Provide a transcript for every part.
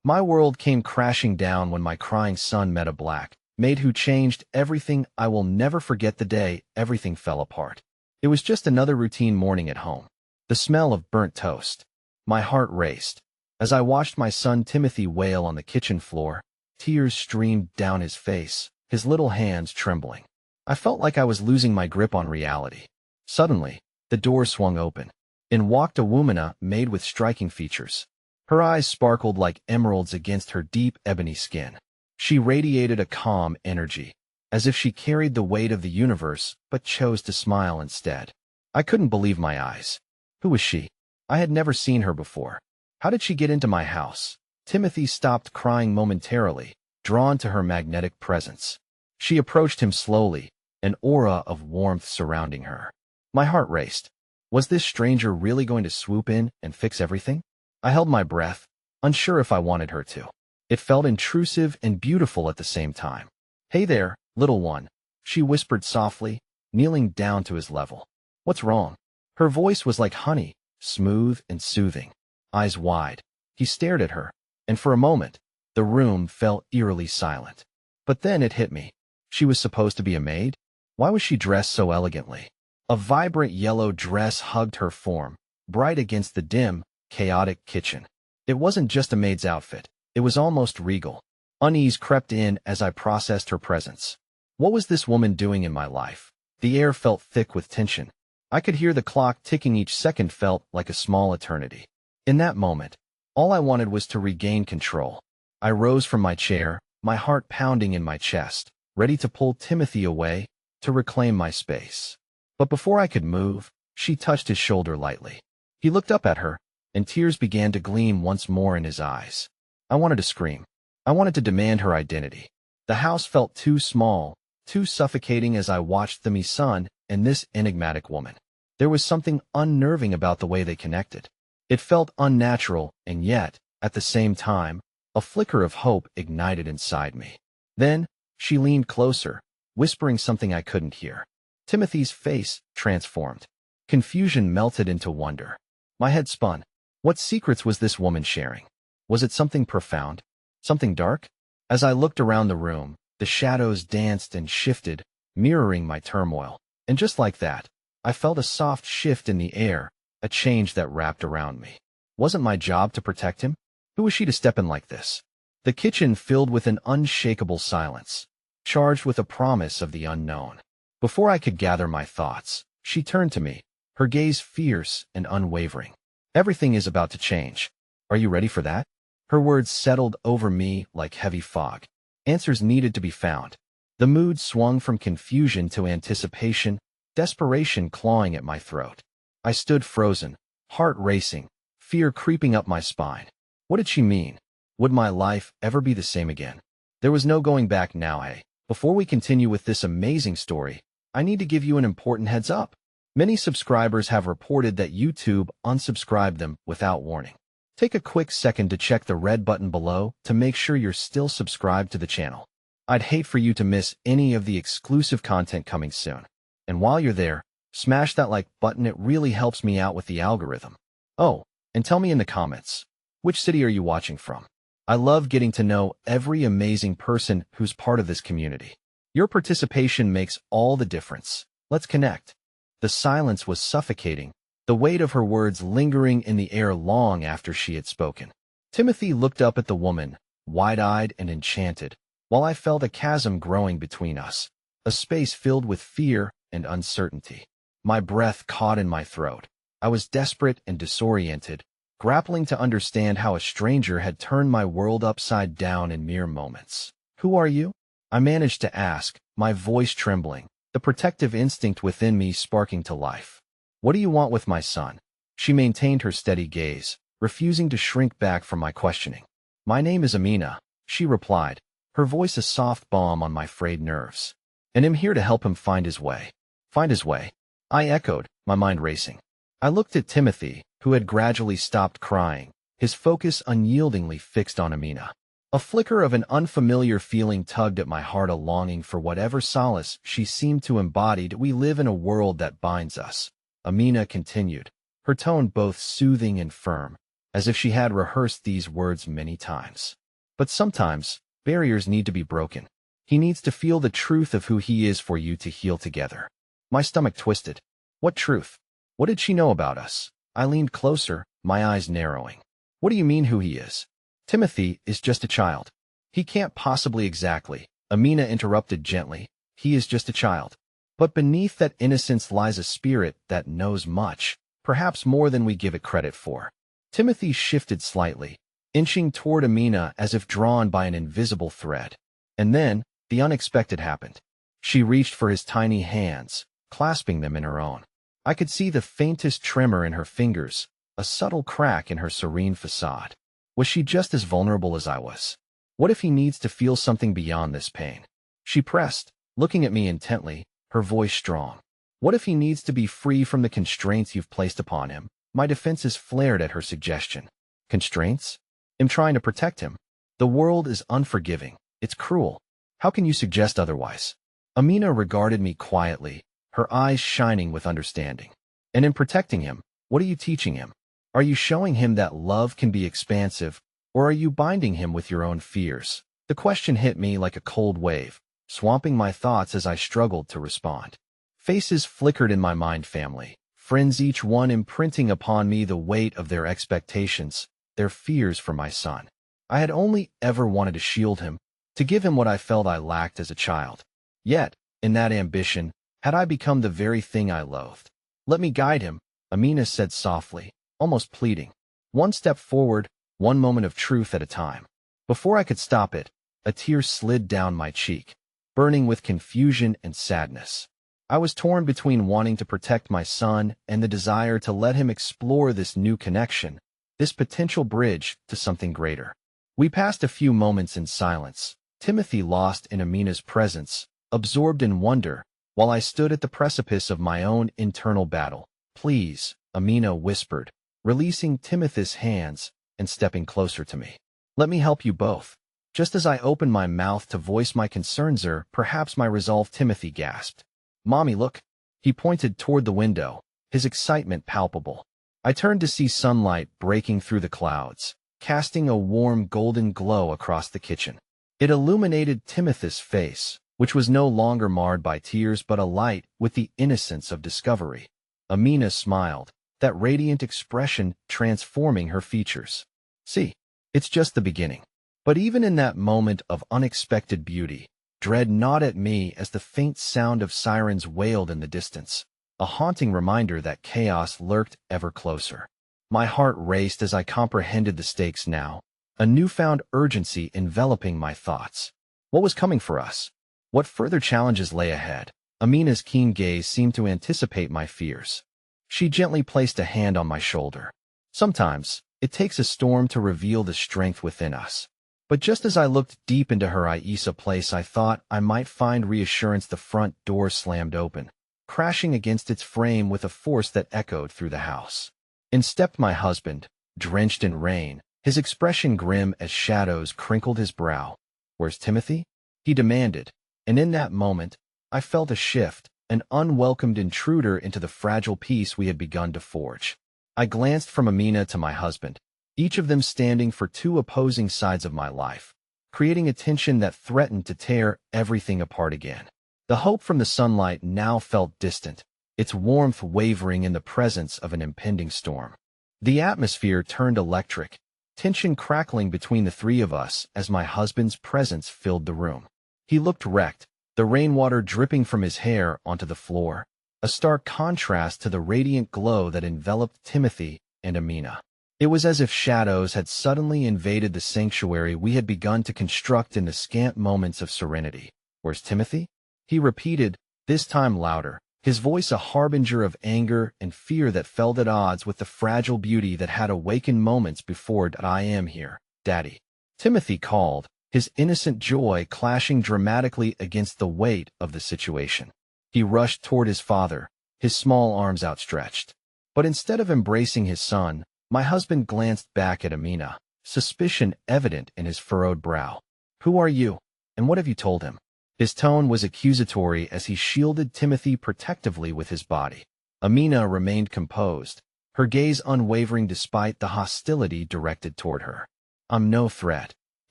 My world came crashing down when my crying son met a black maid who changed everything. I will never forget the day everything fell apart. It was just another routine morning at home. The smell of burnt toast. My heart raced. As I watched my son Timothy wail on the kitchen floor, tears streamed down his face, his little hands trembling. I felt like I was losing my grip on reality. Suddenly, the door swung open. In walked a woman, a maid with striking features. Her eyes sparkled like emeralds against her deep ebony skin. She radiated a calm energy, as if she carried the weight of the universe but chose to smile instead. I couldn't believe my eyes. Who was she? I had never seen her before. How did she get into my house? Timothy stopped crying momentarily, drawn to her magnetic presence. She approached him slowly, an aura of warmth surrounding her. My heart raced. Was this stranger really going to swoop in and fix everything? I held my breath, unsure if I wanted her to. It felt intrusive and beautiful at the same time. "Hey there, little one," she whispered softly, kneeling down to his level. "What's wrong?" Her voice was like honey, smooth and soothing. Eyes wide, he stared at her, and for a moment, the room fell eerily silent. But then it hit me. She was supposed to be a maid? Why was she dressed so elegantly? A vibrant yellow dress hugged her form, bright against the dim, chaotic kitchen. It wasn't just a maid's outfit. It was almost regal. Unease crept in as I processed her presence. What was this woman doing in my life? The air felt thick with tension. I could hear the clock ticking. Each second felt like a small eternity. In that moment, all I wanted was to regain control. I rose from my chair, my heart pounding in my chest, ready to pull Timothy away, to reclaim my space. But before I could move, she touched his shoulder lightly. He looked up at her, and tears began to gleam once more in his eyes. I wanted to scream. I wanted to demand her identity. The house felt too small, too suffocating as I watched my son and this enigmatic woman. There was something unnerving about the way they connected. It felt unnatural, and yet, at the same time, a flicker of hope ignited inside me. Then, she leaned closer, whispering something I couldn't hear. Timothy's face transformed. Confusion melted into wonder. My head spun. What secrets was this woman sharing? Was it something profound? Something dark? As I looked around the room, the shadows danced and shifted, mirroring my turmoil. And just like that, I felt a soft shift in the air, a change that wrapped around me. Wasn't my job to protect him? Who was she to step in like this? The kitchen filled with an unshakable silence, charged with a promise of the unknown. Before I could gather my thoughts, she turned to me, her gaze fierce and unwavering. "Everything is about to change. Are you ready for that?" Her words settled over me like heavy fog. Answers needed to be found. The mood swung from confusion to anticipation, desperation clawing at my throat. I stood frozen, heart racing, fear creeping up my spine. What did she mean? Would my life ever be the same again? There was no going back now, eh? Before we continue with this amazing story, I need to give you an important heads up. Many subscribers have reported that YouTube unsubscribed them without warning. Take a quick second to check the red button below to make sure you're still subscribed to the channel. I'd hate for you to miss any of the exclusive content coming soon. And while you're there, smash that like button. It really helps me out with the algorithm. Oh, and tell me in the comments, which city are you watching from? I love getting to know every amazing person who's part of this community. Your participation makes all the difference. Let's connect. The silence was suffocating, the weight of her words lingering in the air long after she had spoken. Timothy looked up at the woman, wide-eyed and enchanted, while I felt a chasm growing between us, a space filled with fear and uncertainty. My breath caught in my throat. I was desperate and disoriented, grappling to understand how a stranger had turned my world upside down in mere moments. "Who are you?" I managed to ask, my voice trembling, the protective instinct within me sparking to life. "What do you want with my son?" She maintained her steady gaze, refusing to shrink back from my questioning. "My name is Amina," she replied, her voice a soft balm on my frayed nerves. "And I'm here to help him find his way." "Find his way?" I echoed, my mind racing. I looked at Timothy, who had gradually stopped crying, his focus unyieldingly fixed on Amina. A flicker of an unfamiliar feeling tugged at my heart, a longing for whatever solace she seemed to embody. "We live in a world that binds us," Amina continued, her tone both soothing and firm. as if she had rehearsed these words many times. But sometimes, barriers need to be broken. He needs to feel the truth of who he is for you to heal together. My stomach twisted. What truth? What did she know about us? I leaned closer, my eyes narrowing. What do you mean who he is? Timothy is just a child. He can't possibly exactly, Amina interrupted gently. He is just a child. But beneath that innocence lies a spirit that knows much, perhaps more than we give it credit for. Timothy shifted slightly, inching toward Amina as if drawn by an invisible thread. And then, the unexpected happened. She reached for his tiny hands, clasping them in her own. I could see the faintest tremor in her fingers, a subtle crack in her serene facade. Was she just as vulnerable as I was? What if he needs to feel something beyond this pain? She pressed, looking at me intently, her voice strong. What if he needs to be free from the constraints you've placed upon him? My defenses flared at her suggestion. Constraints? I'm trying to protect him. The world is unforgiving. It's cruel. How can you suggest otherwise? Amina regarded me quietly, her eyes shining with understanding. And in protecting him, what are you teaching him? Are you showing him that love can be expansive, or are you binding him with your own fears? The question hit me like a cold wave, swamping my thoughts as I struggled to respond. Faces flickered in my mind, family, friends, each one imprinting upon me the weight of their expectations, their fears for my son. I had only ever wanted to shield him, to give him what I felt I lacked as a child. Yet, in that ambition, had I become the very thing I loathed. Let me guide him, Amina said softly, almost pleading. One step forward, one moment of truth at a time. Before I could stop it, a tear slid down my cheek, burning with confusion and sadness. I was torn between wanting to protect my son and the desire to let him explore this new connection, this potential bridge to something greater. We passed a few moments in silence, Timothy lost in Amina's presence, absorbed in wonder, while I stood at the precipice of my own internal battle. Please, Amina whispered, releasing Timothy's hands and stepping closer to me. Let me help you both. Just as I opened my mouth to voice my concerns or perhaps my resolve, Timothy gasped. Mommy, look. He pointed toward the window, his excitement palpable. I turned to see sunlight breaking through the clouds, casting a warm golden glow across the kitchen. It illuminated Timothy's face, which was no longer marred by tears but alight with the innocence of discovery. Amina smiled, that radiant expression transforming her features. See, it's just the beginning. But even in that moment of unexpected beauty, dread gnawed at me as the faint sound of sirens wailed in the distance, a haunting reminder that chaos lurked ever closer. My heart raced as I comprehended the stakes now, a newfound urgency enveloping my thoughts. What was coming for us? What further challenges lay ahead? Amina's keen gaze seemed to anticipate my fears. She gently placed a hand on my shoulder. Sometimes, it takes a storm to reveal the strength within us. But just as I looked deep into her Aisa place, I thought I might find reassurance. The front door slammed open, crashing against its frame with a force that echoed through the house. In stepped my husband, drenched in rain, his expression grim as shadows crinkled his brow. Where's Timothy? He demanded, and in that moment, I felt a shift, an unwelcomed intruder into the fragile peace we had begun to forge. I glanced from Amina to my husband, each of them standing for two opposing sides of my life, creating a tension that threatened to tear everything apart again. The hope from the sunlight now felt distant, its warmth wavering in the presence of an impending storm. The atmosphere turned electric, tension crackling between the three of us as my husband's presence filled the room. He looked wrecked, the rainwater dripping from his hair onto the floor, a stark contrast to the radiant glow that enveloped Timothy and Amina. It was as if shadows had suddenly invaded the sanctuary we had begun to construct in the scant moments of serenity. Where's Timothy? He repeated, this time louder, his voice a harbinger of anger and fear that felt at odds with the fragile beauty that had awakened moments before. I am here, Daddy. Timothy called, his innocent joy clashing dramatically against the weight of the situation. He rushed toward his father, his small arms outstretched. But instead of embracing his son, my husband glanced back at Amina, suspicion evident in his furrowed brow. Who are you, and what have you told him? His tone was accusatory as he shielded Timothy protectively with his body. Amina remained composed, her gaze unwavering despite the hostility directed toward her. "I'm no threat.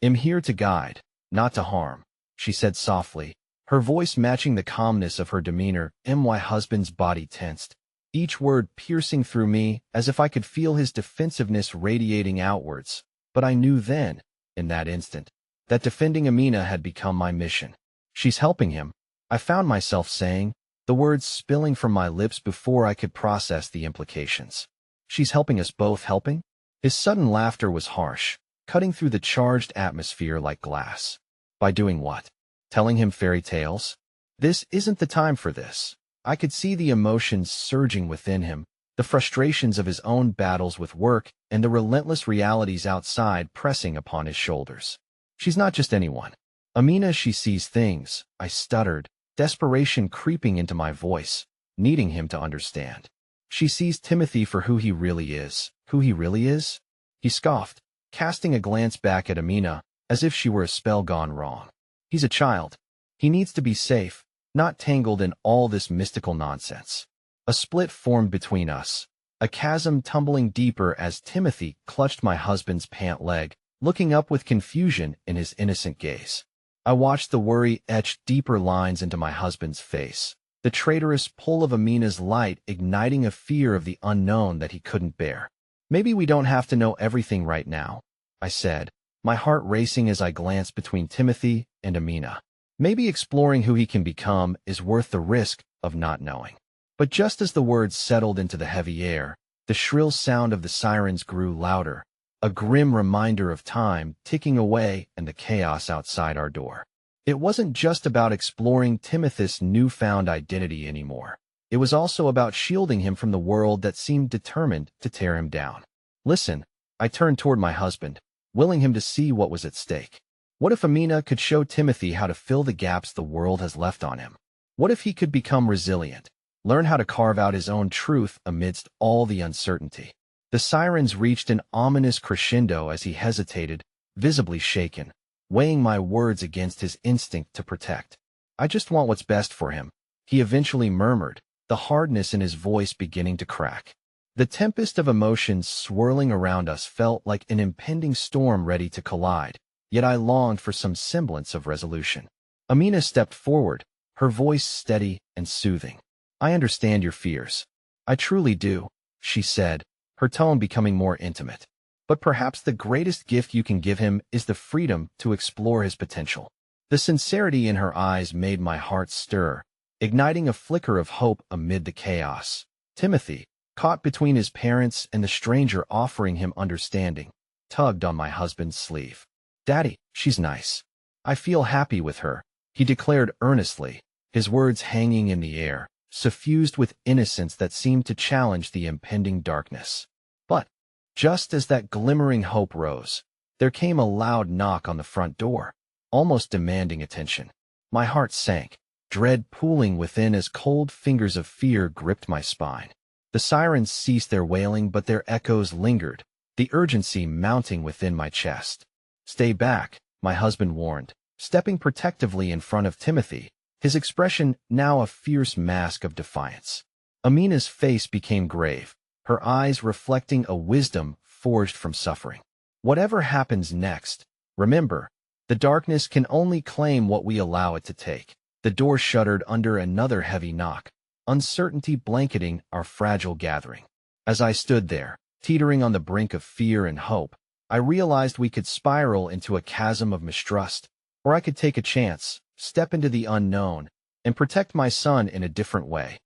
I'm here to guide, not to harm," she said softly, her voice matching the calmness of her demeanor. My husband's body tensed, each word piercing through me as if I could feel his defensiveness radiating outwards. But I knew then, in that instant, that defending Amina had become my mission. "She's helping him," I found myself saying, the words spilling from my lips before I could process the implications. "She's helping us both helping?" His sudden laughter was harsh, cutting through the charged atmosphere like glass. "By doing what? Telling him fairy tales? This isn't the time for this." I could see the emotions surging within him, the frustrations of his own battles with work and the relentless realities outside pressing upon his shoulders. "She's not just anyone. Amina, she sees things," I stuttered, desperation creeping into my voice, needing him to understand. "She sees Timothy for who he really is." "Who he really is?" He scoffed, casting a glance back at Amina, as if she were a spell gone wrong. "He's a child. He needs to be safe, not tangled in all this mystical nonsense." A split formed between us, a chasm tumbling deeper as Timothy clutched my husband's pant leg, looking up with confusion in his innocent gaze. I watched the worry etch deeper lines into my husband's face, the traitorous pull of Amina's light igniting a fear of the unknown that he couldn't bear. "Maybe we don't have to know everything right now," I said, my heart racing as I glanced between Timothy and Amina. "Maybe exploring who he can become is worth the risk of not knowing." But just as the words settled into the heavy air, the shrill sound of the sirens grew louder, a grim reminder of time ticking away and the chaos outside our door. It wasn't just about exploring Timothy's newfound identity anymore. It was also about shielding him from the world that seemed determined to tear him down. "Listen," I turned toward my husband, willing him to see what was at stake. "What if Amina could show Timothy how to fill the gaps the world has left on him? What if he could become resilient, learn how to carve out his own truth amidst all the uncertainty?" The sirens reached an ominous crescendo as he hesitated, visibly shaken, weighing my words against his instinct to protect. "I just want what's best for him," he eventually murmured, the hardness in his voice beginning to crack. The tempest of emotions swirling around us felt like an impending storm ready to collide, yet I longed for some semblance of resolution. Amina stepped forward, her voice steady and soothing. "I understand your fears. I truly do," she said, her tone becoming more intimate. "But perhaps the greatest gift you can give him is the freedom to explore his potential." The sincerity in her eyes made my heart stir, igniting a flicker of hope amid the chaos. Timothy, caught between his parents and the stranger offering him understanding, tugged on my husband's sleeve. "Daddy, she's nice. I feel happy with her," he declared earnestly, his words hanging in the air, suffused with innocence that seemed to challenge the impending darkness. But, just as that glimmering hope rose, there came a loud knock on the front door, almost demanding attention. My heart sank, dread pooling within as cold fingers of fear gripped my spine. The sirens ceased their wailing, but their echoes lingered, the urgency mounting within my chest. "Stay back," my husband warned, stepping protectively in front of Timothy, his expression now a fierce mask of defiance. Amina's face became grave, her eyes reflecting a wisdom forged from suffering. "Whatever happens next, remember, the darkness can only claim what we allow it to take." The door shuddered under another heavy knock, uncertainty blanketing our fragile gathering. As I stood there, teetering on the brink of fear and hope, I realized we could spiral into a chasm of mistrust, or I could take a chance, step into the unknown, and protect my son in a different way.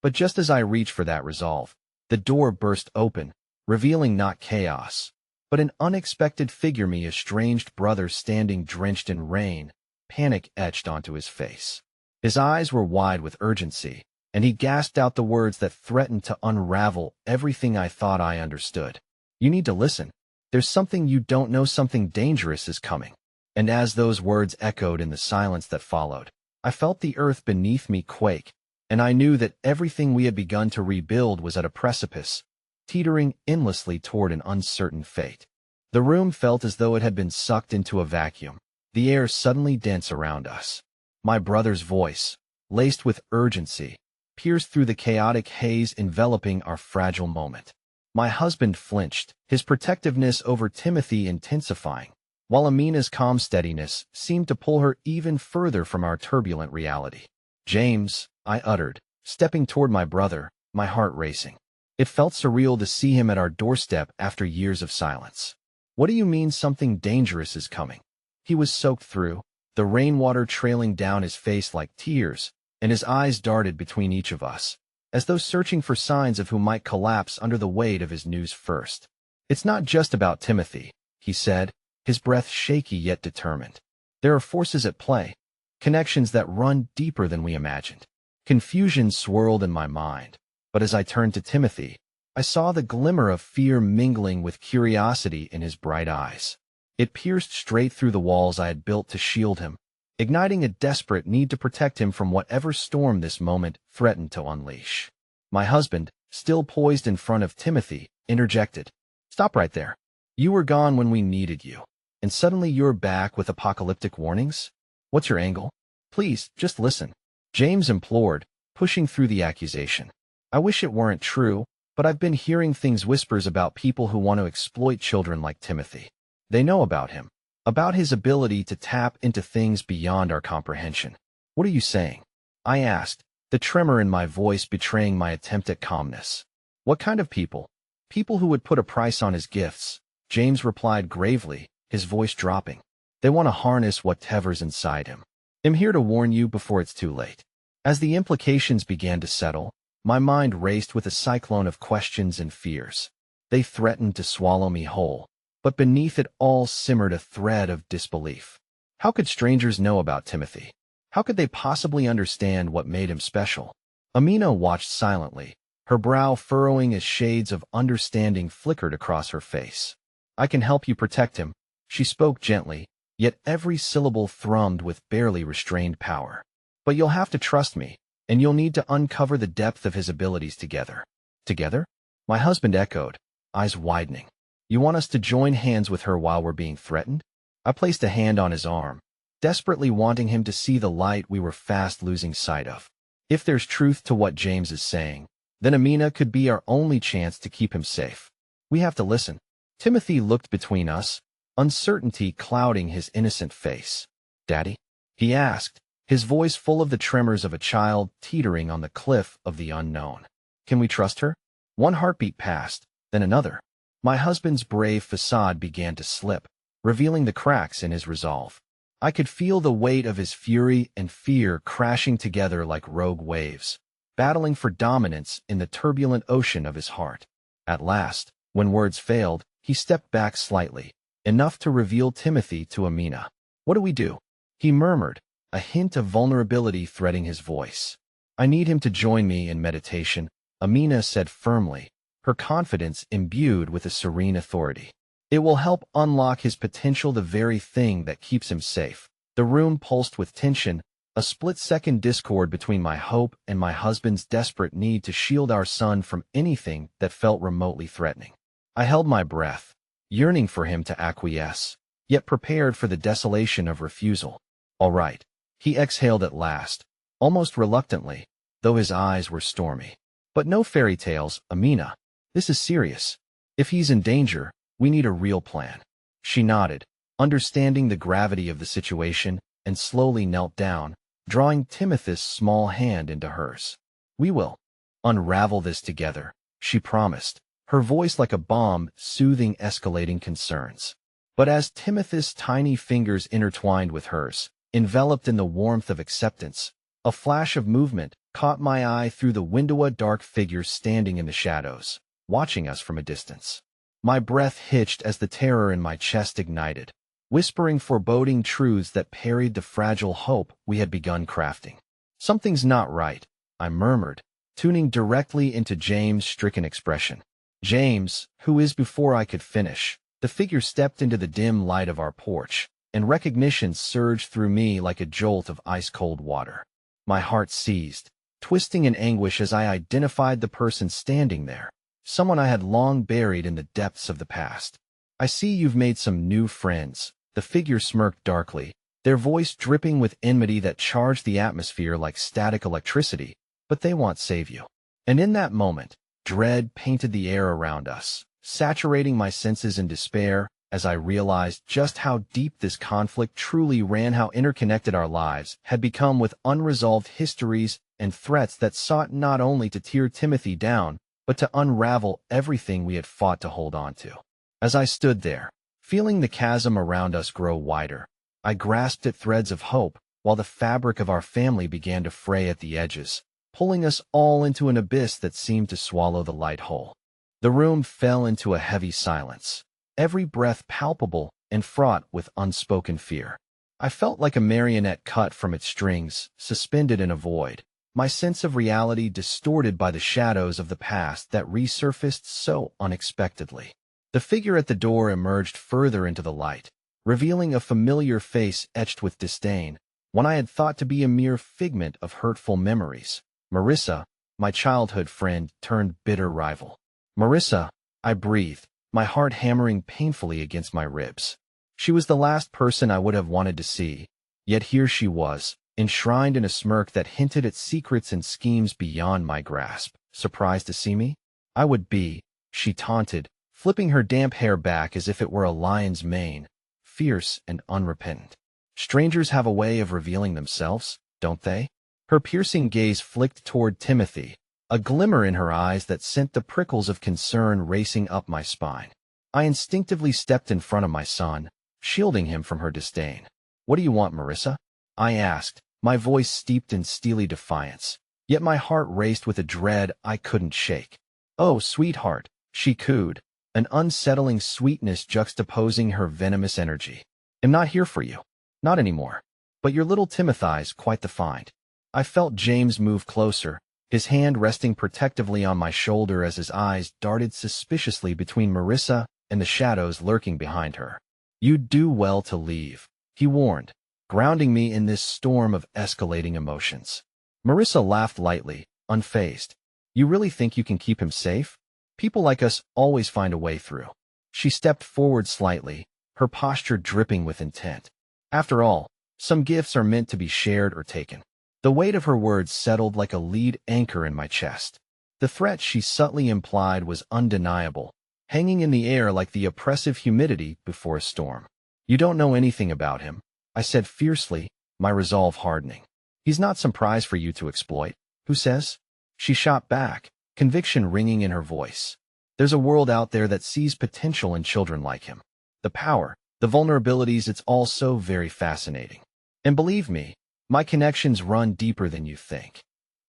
But just as I reached for that resolve, the door burst open, revealing not chaos, but an unexpected figure, me estranged brother standing drenched in rain, panic etched onto his face. His eyes were wide with urgency, and he gasped out the words that threatened to unravel everything I thought I understood. "You need to listen. There's something you don't know, something dangerous is coming." And as those words echoed in the silence that followed, I felt the earth beneath me quake, and I knew that everything we had begun to rebuild was at a precipice, teetering endlessly toward an uncertain fate. The room felt as though it had been sucked into a vacuum, the air suddenly dense around us. My brother's voice, laced with urgency, pierced through the chaotic haze enveloping our fragile moment. My husband flinched, his protectiveness over Timothy intensifying, while Amina's calm steadiness seemed to pull her even further from our turbulent reality. "James," I uttered, stepping toward my brother, my heart racing. It felt surreal to see him at our doorstep after years of silence. "What do you mean something dangerous is coming?" He was soaked through, the rainwater trailing down his face like tears, and his eyes darted between each of us, as though searching for signs of who might collapse under the weight of his news first. "It's not just about Timothy," he said, his breath shaky yet determined. "There are forces at play, connections that run deeper than we imagined." Confusion swirled in my mind, but as I turned to Timothy, I saw the glimmer of fear mingling with curiosity in his bright eyes. It pierced straight through the walls I had built to shield him, igniting a desperate need to protect him from whatever storm this moment threatened to unleash. My husband, still poised in front of Timothy, interjected. "Stop right there. You were gone when we needed you, and suddenly you're back with apocalyptic warnings? What's your angle? Please, just listen," James implored, pushing through the accusation. "I wish it weren't true, but I've been hearing things whispers about people who want to exploit children like Timothy. They know about him, about his ability to tap into things beyond our comprehension." "What are you saying?" I asked, the tremor in my voice betraying my attempt at calmness. "What kind of people?" "People who would put a price on his gifts," James replied gravely, his voice dropping. "They want to harness whatever's inside him. I'm here to warn you before it's too late." As the implications began to settle, my mind raced with a cyclone of questions and fears. They threatened to swallow me whole, but beneath it all simmered a thread of disbelief. How could strangers know about Timothy? How could they possibly understand what made him special? Amina watched silently, her brow furrowing as shades of understanding flickered across her face. "I can help you protect him," she spoke gently, yet every syllable thrummed with barely restrained power. "But you'll have to trust me, and you'll need to uncover the depth of his abilities together." "Together?" my husband echoed, eyes widening. "You want us to join hands with her while we're being threatened?" I placed a hand on his arm, desperately wanting him to see the light we were fast losing sight of. If there's truth to what James is saying, then Amina could be our only chance to keep him safe. We have to listen. Timothy looked between us, uncertainty clouding his innocent face. "Daddy?" he asked, his voice full of the tremors of a child teetering on the cliff of the unknown. "Can we trust her?" One heartbeat passed, then another. My husband's brave facade began to slip, revealing the cracks in his resolve. I could feel the weight of his fury and fear crashing together like rogue waves, battling for dominance in the turbulent ocean of his heart. At last, when words failed, he stepped back slightly, enough to reveal Timothy to Amina. "What do we do?" he murmured, a hint of vulnerability threading his voice. "I need him to join me in meditation," Amina said firmly, her confidence imbued with a serene authority. "It will help unlock his potential, the very thing that keeps him safe." The room pulsed with tension, a split-second discord between my hope and my husband's desperate need to shield our son from anything that felt remotely threatening. I held my breath, yearning for him to acquiesce, yet prepared for the desolation of refusal. "All right," he exhaled at last, almost reluctantly, though his eyes were stormy. "But no fairy tales, Amina. This is serious. If he's in danger, we need a real plan." She nodded, understanding the gravity of the situation, and slowly knelt down, drawing Timothy's small hand into hers. "We will unravel this together," she promised, her voice like a bomb soothing escalating concerns. But as Timothy's tiny fingers intertwined with hers, enveloped in the warmth of acceptance, a flash of movement caught my eye through the window, a dark figure standing in the shadows, watching us from a distance. My breath hitched as the terror in my chest ignited, whispering foreboding truths that parried the fragile hope we had begun crafting. "Something's not right," I murmured, tuning directly into James' stricken expression. "James, who is?" Before I could finish, the figure stepped into the dim light of our porch, and recognition surged through me like a jolt of ice-cold water. My heart seized, twisting in anguish as I identified the person standing there, someone I had long buried in the depths of the past. "I see you've made some new friends," the figure smirked darkly, their voice dripping with enmity that charged the atmosphere like static electricity, "but they won't save you." And in that moment, Dread painted the air around us, saturating my senses in despair as I realized just how deep this conflict truly ran, how interconnected our lives had become with unresolved histories and threats that sought not only to tear Timothy down, but to unravel everything we had fought to hold on to. As I stood there, feeling the chasm around us grow wider, I grasped at threads of hope while the fabric of our family began to fray at the edges, pulling us all into an abyss that seemed to swallow the light whole. The room fell into a heavy silence, every breath palpable and fraught with unspoken fear. I felt like a marionette cut from its strings, suspended in a void, my sense of reality distorted by the shadows of the past that resurfaced so unexpectedly. The figure at the door emerged further into the light, revealing a familiar face etched with disdain, one I had thought to be a mere figment of hurtful memories. Marissa, my childhood friend turned bitter rival. Marissa, I breathed, my heart hammering painfully against my ribs. She was the last person I would have wanted to see, yet here she was, enshrined in a smirk that hinted at secrets and schemes beyond my grasp. Surprised to see me? I would be, she taunted, flipping her damp hair back as if it were a lion's mane, fierce and unrepentant. Strangers have a way of revealing themselves, don't they? Her piercing gaze flicked toward Timothy, a glimmer in her eyes that sent the prickles of concern racing up my spine. I instinctively stepped in front of my son, shielding him from her disdain. "What do you want, Marissa?" I asked, my voice steeped in steely defiance, yet my heart raced with a dread I couldn't shake. "Oh, sweetheart," she cooed, an unsettling sweetness juxtaposing her venomous energy. "I'm not here for you. Not anymore. But your little Timothy's quite the find." I felt James move closer, his hand resting protectively on my shoulder as his eyes darted suspiciously between Marissa and the shadows lurking behind her. "You'd do well to leave," he warned, grounding me in this storm of escalating emotions. Marissa laughed lightly, unfazed. "You really think you can keep him safe? People like us always find a way through." She stepped forward slightly, her posture dripping with intent. After all, some gifts are meant to be shared or taken. The weight of her words settled like a lead anchor in my chest. The threat she subtly implied was undeniable, hanging in the air like the oppressive humidity before a storm. "You don't know anything about him," I said fiercely, my resolve hardening. "He's not some prize for you to exploit." "Who says?" She shot back, conviction ringing in her voice. "There's a world out there that sees potential in children like him. The power, the vulnerabilities, it's all so very fascinating. And believe me, my connections run deeper than you think."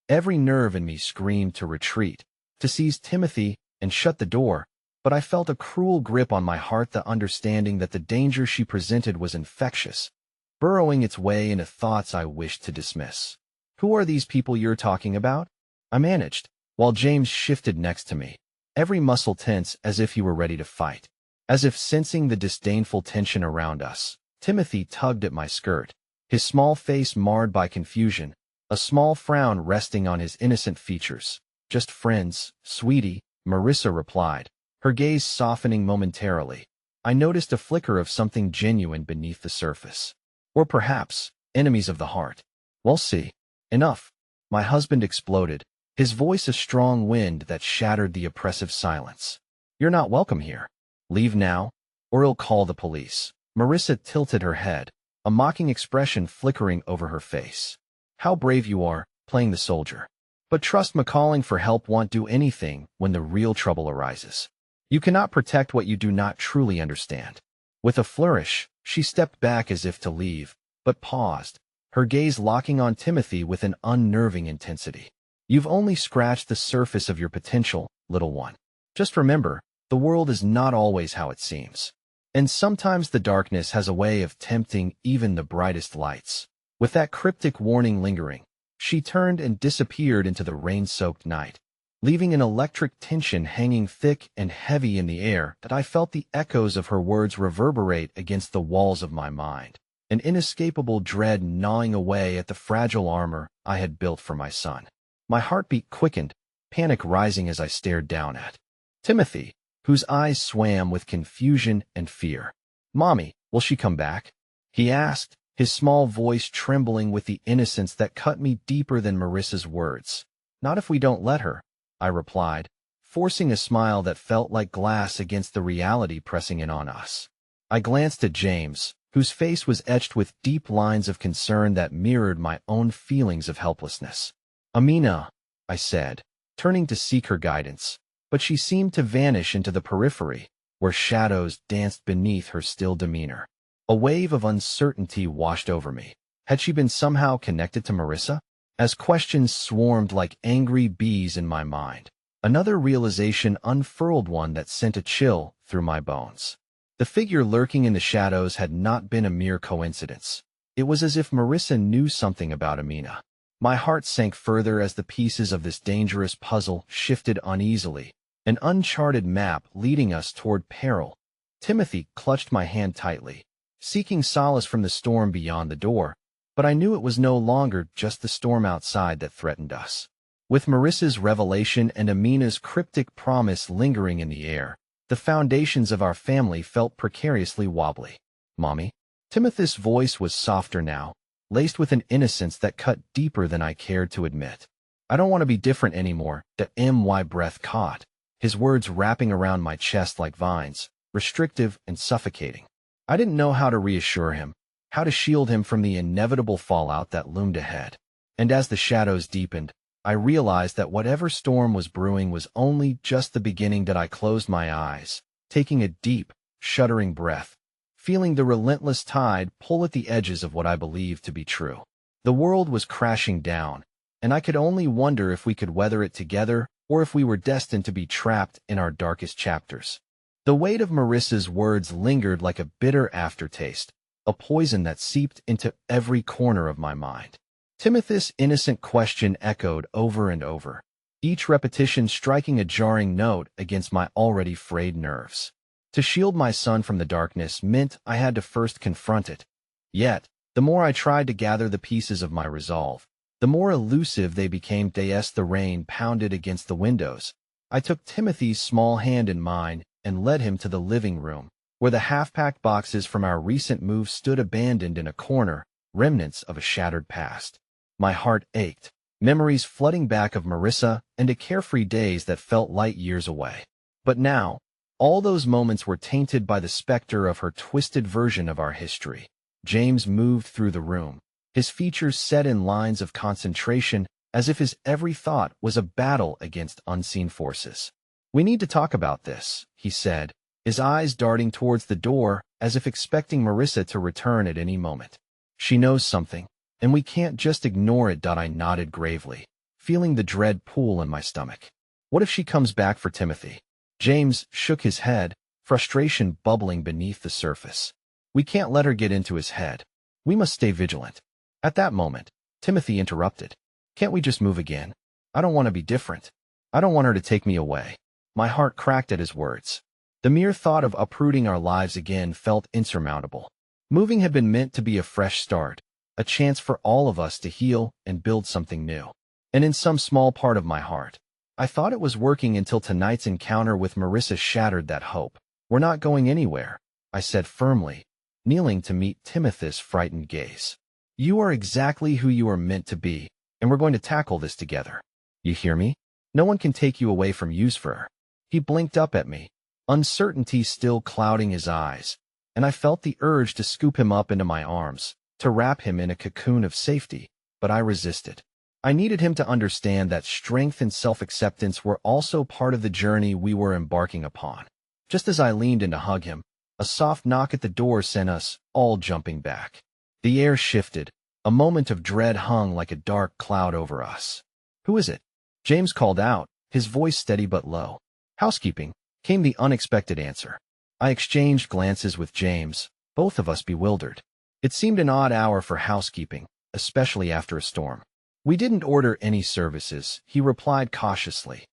Every nerve in me screamed to retreat, to seize Timothy and shut the door, but I felt a cruel grip on my heart, the understanding that the danger she presented was infectious, burrowing its way into thoughts I wished to dismiss. "Who are these people you're talking about?" I managed, while James shifted next to me, every muscle tense as if he were ready to fight. As if sensing the disdainful tension around us, Timothy tugged at my skirt, his small face marred by confusion, a small frown resting on his innocent features. "Just friends, sweetie," Marissa replied, her gaze softening momentarily. I noticed a flicker of something genuine beneath the surface. "Or perhaps, enemies of the heart. We'll see." "Enough," my husband exploded, his voice a strong wind that shattered the oppressive silence. "You're not welcome here. Leave now, or I'll call the police." Marissa tilted her head, a mocking expression flickering over her face. "How brave you are, playing the soldier. But trust me, calling for help won't do anything when the real trouble arises. You cannot protect what you do not truly understand." With a flourish, she stepped back as if to leave, but paused, her gaze locking on Timothy with an unnerving intensity. "You've only scratched the surface of your potential, little one. Just remember, the world is not always how it seems. And sometimes the darkness has a way of tempting even the brightest lights." With that cryptic warning lingering, she turned and disappeared into the rain-soaked night, leaving an electric tension hanging thick and heavy in the air that I felt the echoes of her words reverberate against the walls of my mind, an inescapable dread gnawing away at the fragile armor I had built for my son. My heartbeat quickened, panic rising as I stared down at Timothy, whose eyes swam with confusion and fear. "Mommy, will she come back?" he asked, his small voice trembling with the innocence that cut me deeper than Marissa's words. "Not if we don't let her," I replied, forcing a smile that felt like glass against the reality pressing in on us. I glanced at James, whose face was etched with deep lines of concern that mirrored my own feelings of helplessness. "Amina," I said, turning to seek her guidance, but she seemed to vanish into the periphery, where shadows danced beneath her still demeanor. A wave of uncertainty washed over me. Had she been somehow connected to Marissa? As questions swarmed like angry bees in my mind, another realization unfurled, one that sent a chill through my bones. The figure lurking in the shadows had not been a mere coincidence. It was as if Marissa knew something about Amina. My heart sank further as the pieces of this dangerous puzzle shifted uneasily, an uncharted map leading us toward peril. Timothy clutched my hand tightly, seeking solace from the storm beyond the door, but I knew it was no longer just the storm outside that threatened us. With Marissa's revelation and Amina's cryptic promise lingering in the air, the foundations of our family felt precariously wobbly. "Mommy?" Timothy's voice was softer now, laced with an innocence that cut deeper than I cared to admit. "I don't want to be different anymore." The my breath caught, his words wrapping around my chest like vines, restrictive and suffocating. I didn't know how to reassure him, how to shield him from the inevitable fallout that loomed ahead. And as the shadows deepened, I realized that whatever storm was brewing was only just the beginning. That I closed my eyes, taking a deep, shuddering breath, feeling the relentless tide pull at the edges of what I believed to be true. The world was crashing down, and I could only wonder if we could weather it together or if we were destined to be trapped in our darkest chapters. The weight of Marissa's words lingered like a bitter aftertaste, a poison that seeped into every corner of my mind. Timothy's innocent question echoed over and over, each repetition striking a jarring note against my already frayed nerves. To shield my son from the darkness meant I had to first confront it. Yet, the more I tried to gather the pieces of my resolve, the more elusive they became. As the rain pounded against the windows, I took Timothy's small hand in mine and led him to the living room, where the half-packed boxes from our recent move stood abandoned in a corner, remnants of a shattered past. My heart ached, memories flooding back of Marissa and a carefree days that felt light years away. But now, all those moments were tainted by the specter of her twisted version of our history. James moved through the room, his features set in lines of concentration, as if his every thought was a battle against unseen forces. "We need to talk about this," he said, his eyes darting towards the door as if expecting Marissa to return at any moment. "She knows something, and we can't just ignore it." I nodded gravely, feeling the dread pool in my stomach. "What if she comes back for Timothy?" James shook his head, frustration bubbling beneath the surface. "We can't let her get into his head. We must stay vigilant." At that moment, Timothy interrupted. "Can't we just move again? I don't want to be different. I don't want her to take me away." My heart cracked at his words. The mere thought of uprooting our lives again felt insurmountable. Moving had been meant to be a fresh start, a chance for all of us to heal and build something new. And in some small part of my heart, I thought it was working until tonight's encounter with Marissa shattered that hope. "We're not going anywhere," I said firmly, kneeling to meet Timothy's frightened gaze. "You are exactly who you are meant to be, and we're going to tackle this together. You hear me? No one can take you away from Yusfer." He blinked up at me, uncertainty still clouding his eyes, and I felt the urge to scoop him up into my arms, to wrap him in a cocoon of safety, but I resisted. I needed him to understand that strength and self-acceptance were also part of the journey we were embarking upon. Just as I leaned in to hug him, a soft knock at the door sent us all jumping back. The air shifted, a moment of dread hung like a dark cloud over us. "Who is it?" James called out, his voice steady but low. "Housekeeping," came the unexpected answer. I exchanged glances with James, both of us bewildered. It seemed an odd hour for housekeeping, especially after a storm. "We didn't order any services," he replied cautiously.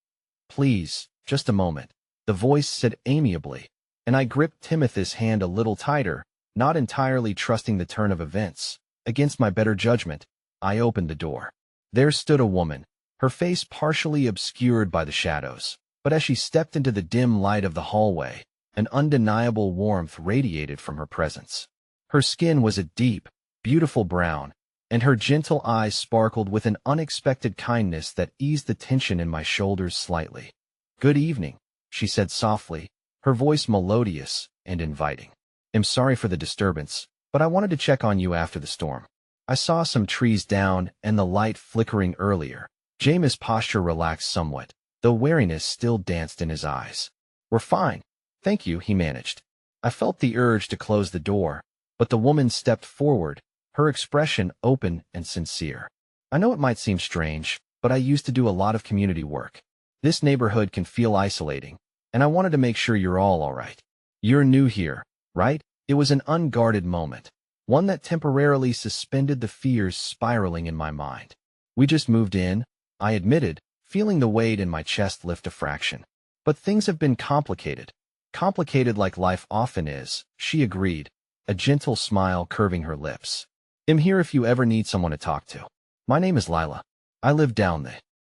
"Please, just a moment," the voice said amiably, and I gripped Timothy's hand a little tighter, not entirely trusting the turn of events. Against my better judgment, I opened the door. There stood a woman, her face partially obscured by the shadows, but as she stepped into the dim light of the hallway, an undeniable warmth radiated from her presence. Her skin was a deep, beautiful brown, and her gentle eyes sparkled with an unexpected kindness that eased the tension in my shoulders slightly. Good evening, she said softly, her voice melodious and inviting. I'm sorry for the disturbance, but I wanted to check on you after the storm. I saw some trees down and the light flickering earlier. James' posture relaxed somewhat, though wariness still danced in his eyes. We're fine. Thank you, he managed. I felt the urge to close the door, but the woman stepped forward, her expression open and sincere. I know it might seem strange, but I used to do a lot of community work. This neighborhood can feel isolating, and I wanted to make sure you're all right. You're new here, right? It was an unguarded moment, one that temporarily suspended the fears spiraling in my mind. We just moved in, I admitted, feeling the weight in my chest lift a fraction. But things have been complicated. Complicated like life often is, she agreed, a gentle smile curving her lips. I'm here if you ever need someone to talk to. My name is Lila. I live down the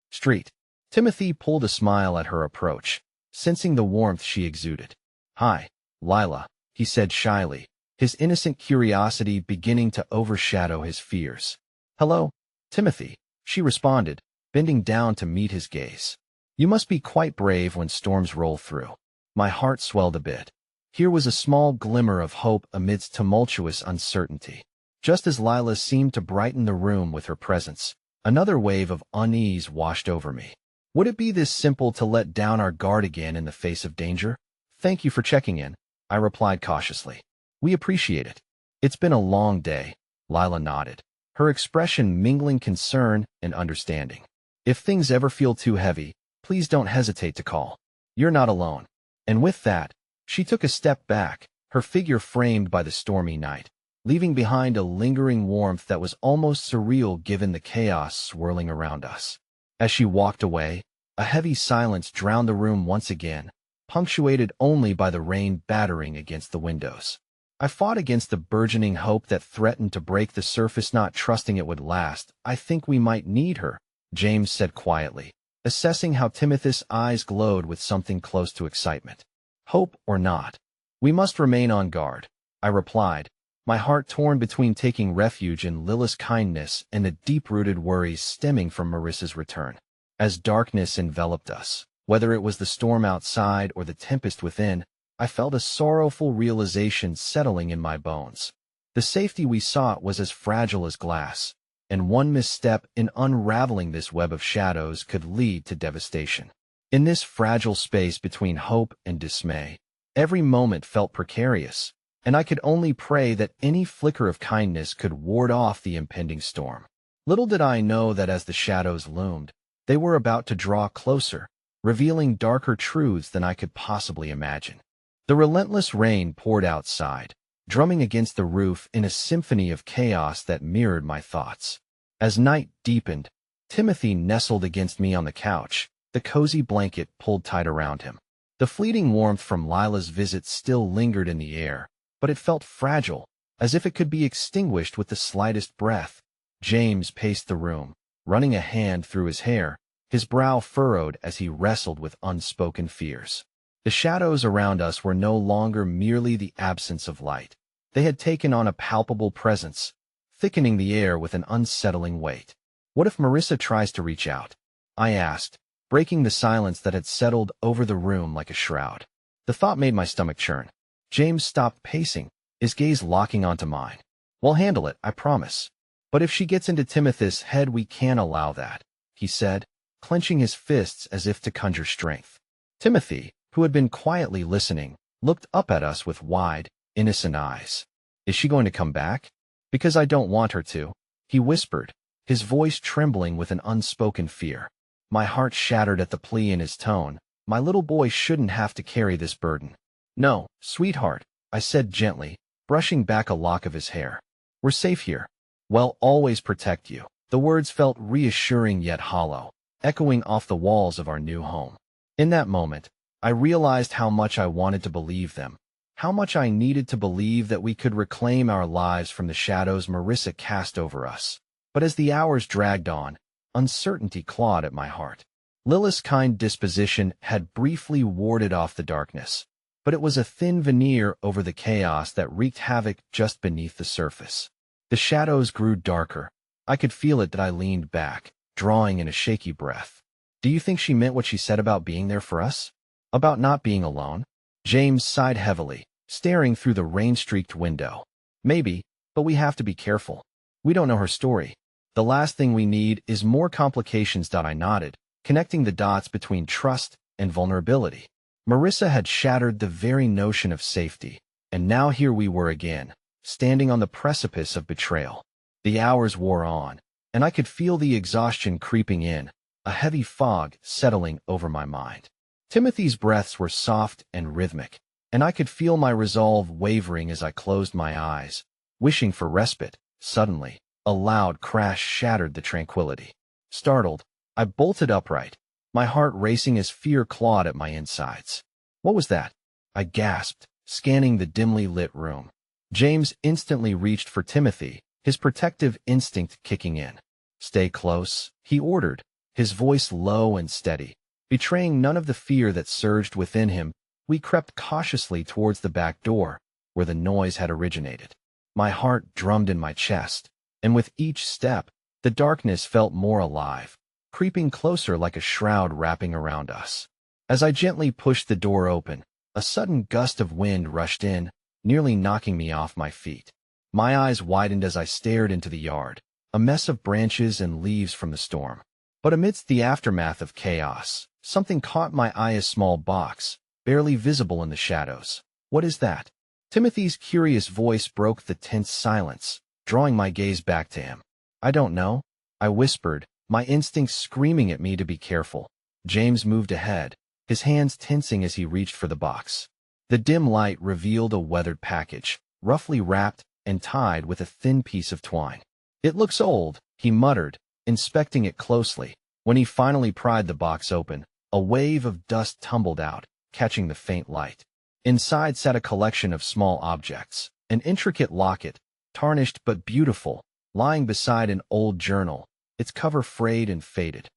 street. Timothy pulled a smile at her approach, sensing the warmth she exuded. Hi, Lila, he said shyly, his innocent curiosity beginning to overshadow his fears. Hello, Timothy, she responded, bending down to meet his gaze. You must be quite brave when storms roll through. My heart swelled a bit. Here was a small glimmer of hope amidst tumultuous uncertainty. Just as Lila seemed to brighten the room with her presence, another wave of unease washed over me. Would it be this simple to let down our guard again in the face of danger? Thank you for checking in, I replied cautiously. We appreciate it. It's been a long day, Lila nodded, her expression mingling concern and understanding. If things ever feel too heavy, please don't hesitate to call. You're not alone. And with that, she took a step back, her figure framed by the stormy night, leaving behind a lingering warmth that was almost surreal given the chaos swirling around us. As she walked away, a heavy silence drowned the room once again, punctuated only by the rain battering against the windows. I fought against the burgeoning hope that threatened to break the surface, not trusting it would last. I think we might need her, James said quietly, assessing how Timothy's eyes glowed with something close to excitement. Hope or not, we must remain on guard, I replied, my heart torn between taking refuge in Lila's kindness and the deep-rooted worries stemming from Marissa's return. As darkness enveloped us, whether it was the storm outside or the tempest within, I felt a sorrowful realization settling in my bones. The safety we sought was as fragile as glass, and one misstep in unraveling this web of shadows could lead to devastation. In this fragile space between hope and dismay, every moment felt precarious, and I could only pray that any flicker of kindness could ward off the impending storm. Little did I know that as the shadows loomed, they were about to draw closer, revealing darker truths than I could possibly imagine. The relentless rain poured outside, drumming against the roof in a symphony of chaos that mirrored my thoughts. As night deepened, Timothy nestled against me on the couch, the cozy blanket pulled tight around him. The fleeting warmth from Lila's visit still lingered in the air, but it felt fragile, as if it could be extinguished with the slightest breath. James paced the room, running a hand through his hair, his brow furrowed as he wrestled with unspoken fears. The shadows around us were no longer merely the absence of light. They had taken on a palpable presence, thickening the air with an unsettling weight. What if Marissa tries to reach out? I asked, breaking the silence that had settled over the room like a shroud. The thought made my stomach churn. James stopped pacing, his gaze locking onto mine. We'll handle it, I promise. But if she gets into Timothy's head, we can't allow that, he said, clenching his fists as if to conjure strength. Timothy, who had been quietly listening, looked up at us with wide, innocent eyes. Is she going to come back? Because I don't want her to, he whispered, his voice trembling with an unspoken fear. My heart shattered at the plea in his tone. My little boy shouldn't have to carry this burden. No, sweetheart, I said gently, brushing back a lock of his hair. We're safe here. We'll always protect you. The words felt reassuring yet hollow, echoing off the walls of our new home. In that moment, I realized how much I wanted to believe them, how much I needed to believe that we could reclaim our lives from the shadows Marissa cast over us. But as the hours dragged on, uncertainty clawed at my heart. Lila's kind disposition had briefly warded off the darkness, but it was a thin veneer over the chaos that wreaked havoc just beneath the surface. The shadows grew darker. I could feel it that I leaned back, drawing in a shaky breath. Do you think she meant what she said about being there for us? About not being alone? James sighed heavily, staring through the rain-streaked window. Maybe, but we have to be careful. We don't know her story. The last thing we need is more complications. I nodded, connecting the dots between trust and vulnerability. Marissa had shattered the very notion of safety, and now here we were again, standing on the precipice of betrayal. The hours wore on, and I could feel the exhaustion creeping in, a heavy fog settling over my mind. Timothy's breaths were soft and rhythmic, and I could feel my resolve wavering as I closed my eyes, wishing for respite. Suddenly, a loud crash shattered the tranquility. Startled, I bolted upright, my heart racing as fear clawed at my insides. What was that? I gasped, scanning the dimly lit room. James instantly reached for Timothy, his protective instinct kicking in. "Stay close," he ordered, his voice low and steady. Betraying none of the fear that surged within him, we crept cautiously towards the back door, where the noise had originated. My heart drummed in my chest, and with each step, the darkness felt more alive, creeping closer like a shroud wrapping around us. As I gently pushed the door open, a sudden gust of wind rushed in, nearly knocking me off my feet. My eyes widened as I stared into the yard, a mess of branches and leaves from the storm. But amidst the aftermath of chaos, something caught my eye: a small box, barely visible in the shadows. "What is that?" Timothy's curious voice broke the tense silence, drawing my gaze back to him. "I don't know," I whispered, my instincts screaming at me to be careful. James moved ahead, his hands tensing as he reached for the box. The dim light revealed a weathered package, roughly wrapped and tied with a thin piece of twine. "It looks old," he muttered, inspecting it closely. When he finally pried the box open, a wave of dust tumbled out, catching the faint light. Inside sat a collection of small objects, an intricate locket, tarnished but beautiful, lying beside an old journal, its cover frayed and faded.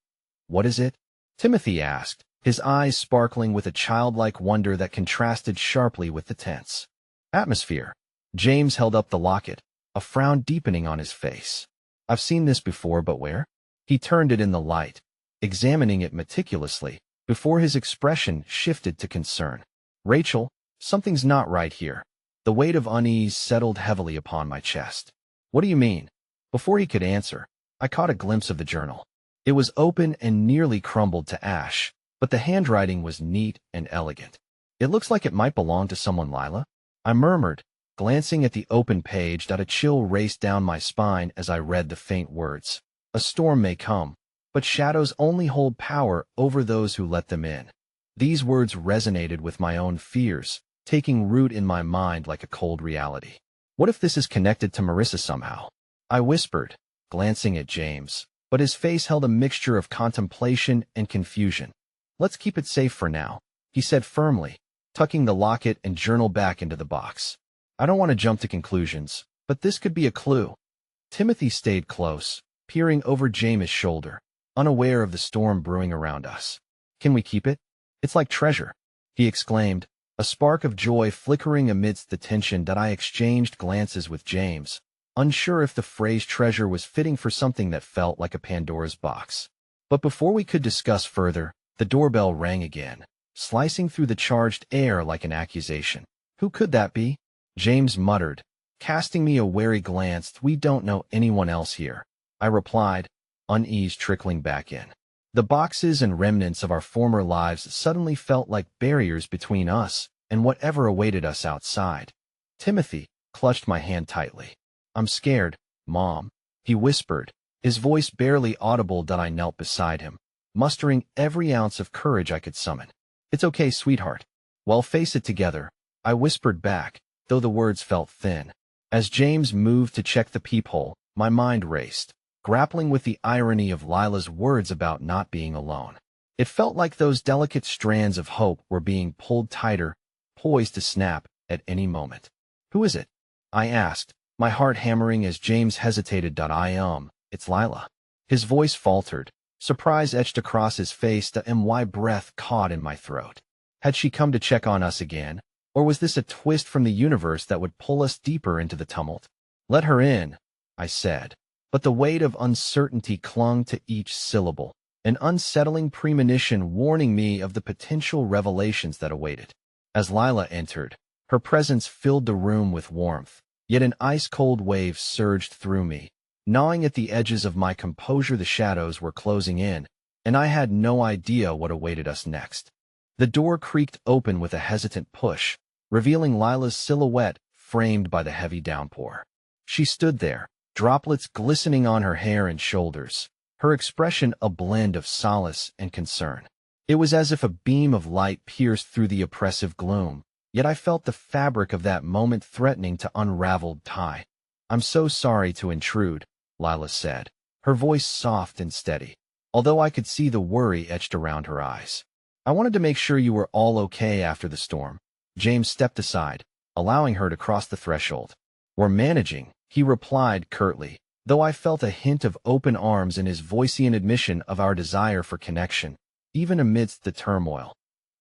"What is it?" Timothy asked, his eyes sparkling with a childlike wonder that contrasted sharply with the tense atmosphere. James held up the locket, a frown deepening on his face. "I've seen this before, but where?" He turned it in the light, examining it meticulously, before his expression shifted to concern. "Rachel, something's not right here." The weight of unease settled heavily upon my chest. "What do you mean?" Before he could answer, I caught a glimpse of the journal. It was open and nearly crumbled to ash, but the handwriting was neat and elegant. "It looks like it might belong to someone, Lila," I murmured, glancing at the open page. A chill raced down my spine as I read the faint words. "A storm may come, but shadows only hold power over those who let them in." These words resonated with my own fears, taking root in my mind like a cold reality. "What if this is connected to Marissa somehow?" I whispered, glancing at James, but his face held a mixture of contemplation and confusion. "Let's keep it safe for now," he said firmly, tucking the locket and journal back into the box. "I don't want to jump to conclusions, but this could be a clue." Timothy stayed close, peering over James' shoulder, unaware of the storm brewing around us. "Can we keep it? It's like treasure," he exclaimed, a spark of joy flickering amidst the tension. I exchanged glances with James, unsure if the phrase treasure was fitting for something that felt like a Pandora's box. But before we could discuss further, the doorbell rang again, slicing through the charged air like an accusation. "Who could that be?" James muttered, casting me a wary glance. "We don't know anyone else here," I replied, unease trickling back in. The boxes and remnants of our former lives suddenly felt like barriers between us and whatever awaited us outside. Timothy clutched my hand tightly. "I'm scared, Mom," he whispered, his voice barely audible. I knelt beside him, mustering every ounce of courage I could summon. "It's okay, sweetheart. We'll face it together," I whispered back, though the words felt thin. As James moved to check the peephole, my mind raced, grappling with the irony of Lila's words about not being alone. It felt like those delicate strands of hope were being pulled tighter, poised to snap at any moment. "Who is it?" I asked, my heart hammering as James hesitated. It's Lila." His voice faltered, surprise etched across his face. My breath caught in my throat. Had she come to check on us again? Or was this a twist from the universe that would pull us deeper into the tumult? "Let her in," I said, but the weight of uncertainty clung to each syllable. an unsettling premonition warning me of the potential revelations that awaited. As Lila entered, her presence filled the room with warmth, yet an ice-cold wave surged through me. Gnawing at the edges of my composure, the shadows were closing in, and I had no idea what awaited us next. The door creaked open with a hesitant push, revealing Lila's silhouette framed by the heavy downpour. She stood there, droplets glistening on her hair and shoulders, her expression a blend of solace and concern. It was as if a beam of light pierced through the oppressive gloom, yet I felt the fabric of that moment threatening to unravel tie. "I'm so sorry to intrude," Lila said, her voice soft and steady, although I could see the worry etched around her eyes. "I wanted to make sure you were all okay after the storm." James stepped aside, allowing her to cross the threshold. "We're managing," he replied curtly, though I felt a hint of open arms in his Voicean admission of our desire for connection, even amidst the turmoil.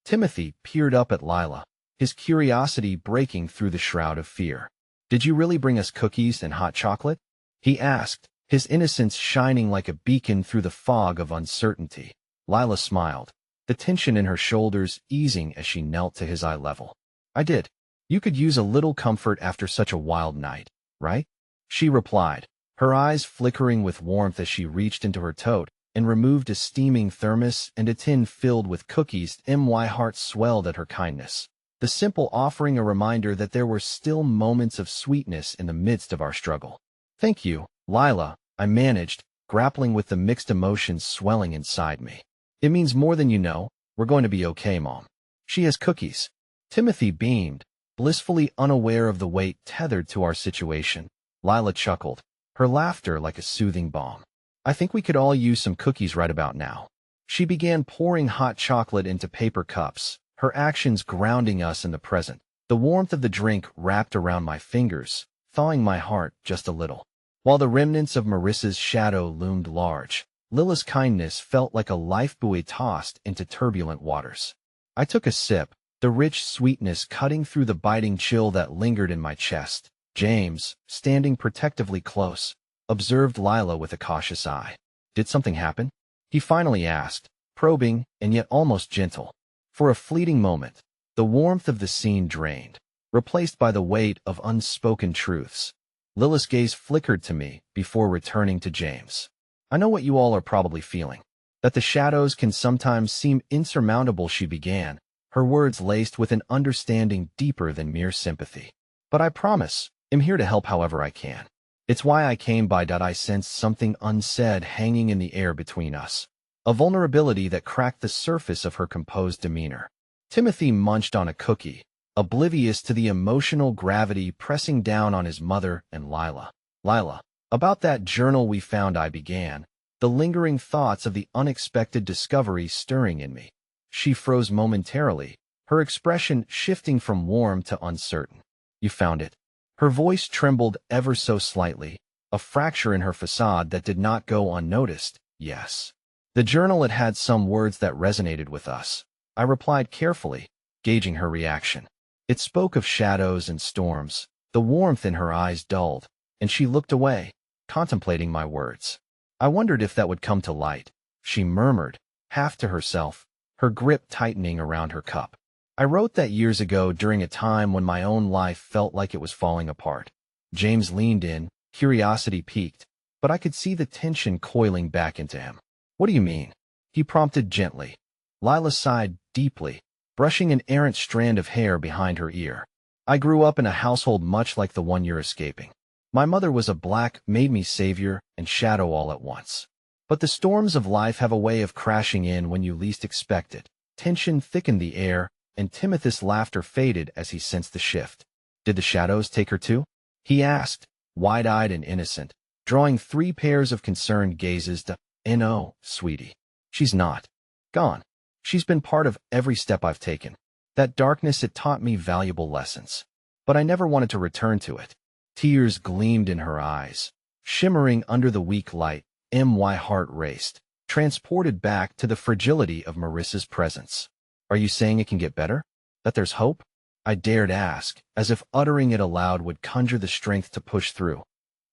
Timothy peered up at Lila, his curiosity breaking through the shroud of fear. "Did you really bring us cookies and hot chocolate?" he asked, his innocence shining like a beacon through the fog of uncertainty. Lila smiled, the tension in her shoulders easing as she knelt to his eye level. "I did. You could use a little comfort after such a wild night, right?" she replied, her eyes flickering with warmth as she reached into her tote and removed a steaming thermos and a tin filled with cookies. My heart swelled at her kindness, the simple offering a reminder that there were still moments of sweetness in the midst of our struggle. "Thank you, Lila," I managed, grappling with the mixed emotions swelling inside me. "It means more than you know. We're going to be okay, Mom. She has cookies." Timothy beamed, blissfully unaware of the weight tethered to our situation. Lila chuckled, her laughter like a soothing balm. "I think we could all use some cookies right about now." She began pouring hot chocolate into paper cups, her actions grounding us in the present. The warmth of the drink wrapped around my fingers, thawing my heart just a little. While the remnants of Marissa's shadow loomed large, Lila's kindness felt like a lifebuoy tossed into turbulent waters. I took a sip, the rich sweetness cutting through the biting chill that lingered in my chest. James, standing protectively close, observed Lila with a cautious eye. "Did something happen?" he finally asked, probing and yet almost gentle. For a fleeting moment, the warmth of the scene drained, replaced by the weight of unspoken truths. Lila's gaze flickered to me before returning to James. "I know what you all are probably feeling, that the shadows can sometimes seem insurmountable," she began, her words laced with an understanding deeper than mere sympathy. "But I promise, I'm here to help however I can. It's why I came by." I sensed something unsaid hanging in the air between us, a vulnerability that cracked the surface of her composed demeanor. Timothy munched on a cookie, oblivious to the emotional gravity pressing down on his mother and Lila. "Lila, about that journal we found," I began, the lingering thoughts of the unexpected discovery stirring in me. She froze momentarily, her expression shifting from warm to uncertain. "You found it?" Her voice trembled ever so slightly, a fracture in her facade that did not go unnoticed. "Yes." The journal had had some words that resonated with us, I replied carefully, gauging her reaction. It spoke of shadows and storms. The warmth in her eyes dulled, and she looked away, contemplating my words. "I wondered if that would come to light," she murmured, half to herself, her grip tightening around her cup. "I wrote that years ago during a time when my own life felt like it was falling apart." James leaned in, curiosity piqued, but I could see the tension coiling back into him. "What do you mean?" he prompted gently. Lila sighed deeply, brushing an errant strand of hair behind her ear. "I grew up in a household much like the one you're escaping. My mother was a black maid savior and shadow all at once. But the storms of life have a way of crashing in when you least expect it." Tension thickened the air, and Timothy's laughter faded as he sensed the shift. "Did the shadows take her too?" he asked, wide-eyed and innocent, drawing 3 pairs of concerned gazes to, "No, sweetie. She's not gone. She's been part of every step I've taken. That darkness, it taught me valuable lessons. But I never wanted to return to it." Tears gleamed in her eyes, shimmering under the weak light. My heart raced, transported back to the fragility of Marissa's presence. "Are you saying it can get better? That there's hope?" I dared ask, as if uttering it aloud would conjure the strength to push through.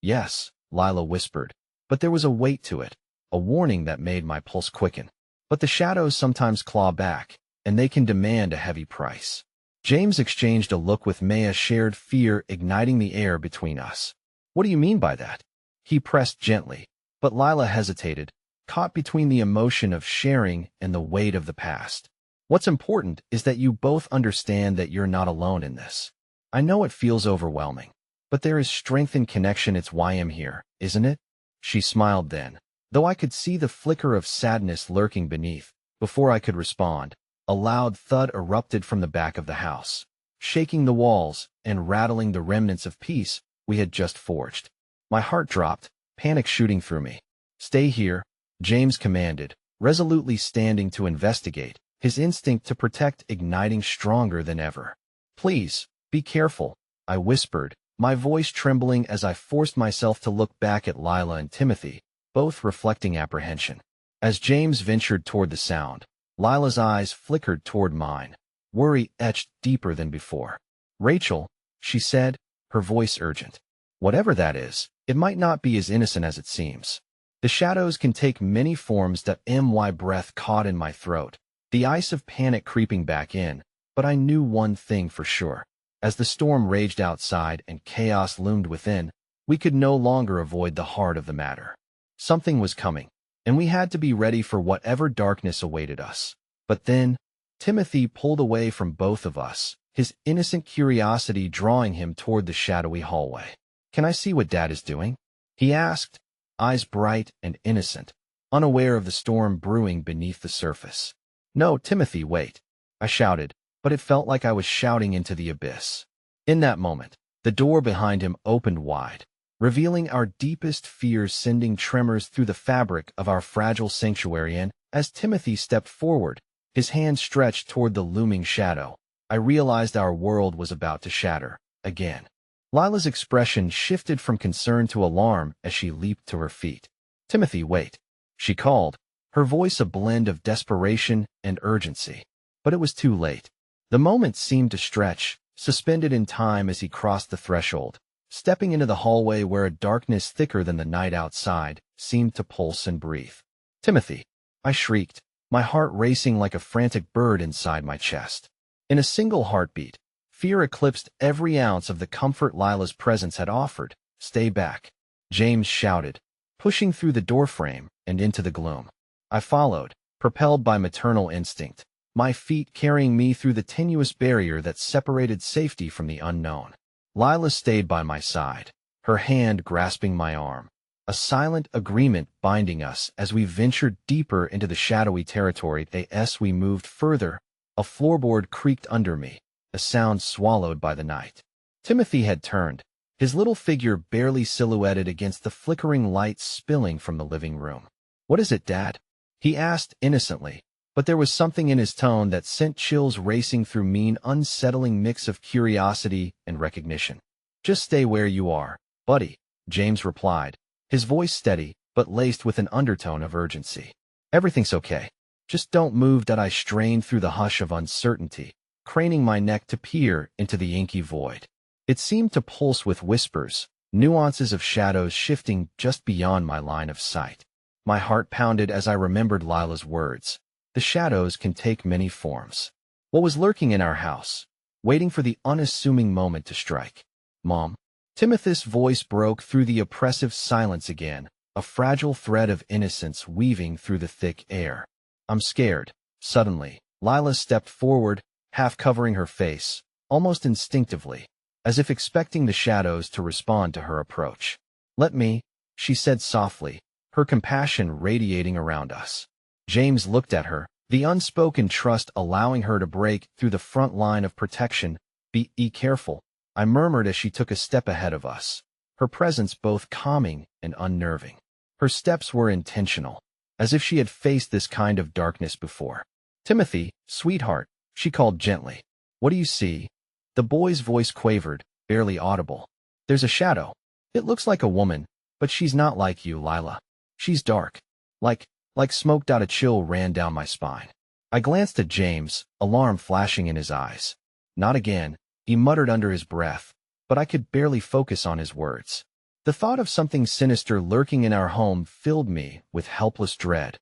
"Yes," Lila whispered, but there was a weight to it, a warning that made my pulse quicken. But the shadows sometimes claw back, and they can demand a heavy price. James exchanged a look with Maya, shared fear igniting the air between us. What do you mean by that? He pressed gently, but Lila hesitated, caught between the emotion of sharing and the weight of the past. What's important is that you both understand that you're not alone in this. I know it feels overwhelming, but there is strength in connection. It's why I'm here, isn't it? She smiled then, though I could see the flicker of sadness lurking beneath. Before I could respond, a loud thud erupted from the back of the house, shaking the walls and rattling the remnants of peace we had just forged. My heart dropped, panic shooting through me. Stay here, James commanded, resolutely standing to investigate, his instinct to protect igniting stronger than ever. Please, be careful, I whispered, my voice trembling as I forced myself to look back at Lila and Timothy, both reflecting apprehension. As James ventured toward the sound, Lila's eyes flickered toward mine, worry etched deeper than before. Rachel, she said, her voice urgent. Whatever that is, it might not be as innocent as it seems. The shadows can take many forms. My breath caught in my throat, the ice of panic creeping back in, but I knew one thing for sure. As the storm raged outside and chaos loomed within, we could no longer avoid the heart of the matter. Something was coming, and we had to be ready for whatever darkness awaited us. But then, Timothy pulled away from both of us, his innocent curiosity drawing him toward the shadowy hallway. Can I see what Dad is doing? He asked, eyes bright and innocent, unaware of the storm brewing beneath the surface. No, Timothy, wait, I shouted, but it felt like I was shouting into the abyss. In that moment, the door behind him opened wide, revealing our deepest fears, sending tremors through the fabric of our fragile sanctuary, and as Timothy stepped forward, his hand stretched toward the looming shadow, I realized our world was about to shatter, again. Lila's expression shifted from concern to alarm as she leaped to her feet. Timothy, wait, she called, her voice a blend of desperation and urgency. But it was too late. The moment seemed to stretch, suspended in time as he crossed the threshold, stepping into the hallway where a darkness thicker than the night outside seemed to pulse and breathe. Timothy, I shrieked, my heart racing like a frantic bird inside my chest. In a single heartbeat, fear eclipsed every ounce of the comfort Lila's presence had offered. Stay back, James shouted, pushing through the doorframe and into the gloom. I followed, propelled by maternal instinct, my feet carrying me through the tenuous barrier that separated safety from the unknown. Lila stayed by my side, her hand grasping my arm, a silent agreement binding us as we ventured deeper into the shadowy territory. As we moved further, a floorboard creaked under me, a sound swallowed by the night. Timothy had turned, his little figure barely silhouetted against the flickering light spilling from the living room. What is it, Dad? He asked innocently, but there was something in his tone that sent chills racing through me, an unsettling mix of curiosity and recognition. Just stay where you are, buddy, James replied, his voice steady but laced with an undertone of urgency. Everything's okay. Just don't move. I strained through the hush of uncertainty, craning my neck to peer into the inky void. It seemed to pulse with whispers, nuances of shadows shifting just beyond my line of sight. My heart pounded as I remembered Lila's words. The shadows can take many forms. What was lurking in our house, waiting for the unassuming moment to strike? Mom. Timothy's voice broke through the oppressive silence again, a fragile thread of innocence weaving through the thick air. I'm scared. Suddenly, Lila stepped forward, half covering her face, almost instinctively, as if expecting the shadows to respond to her approach. Let me, she said softly, her compassion radiating around us. James looked at her, the unspoken trust allowing her to break through the front line of protection. Be careful, I murmured as she took a step ahead of us, her presence both calming and unnerving. Her steps were intentional, as if she had faced this kind of darkness before. Timothy, sweetheart, she called gently. What do you see? The boy's voice quavered, barely audible. There's a shadow. It looks like a woman, but she's not like you, Lila. She's dark. Like smoke. A chill ran down my spine. I glanced at James, alarm flashing in his eyes. Not again, he muttered under his breath, but I could barely focus on his words. The thought of something sinister lurking in our home filled me with helpless dread.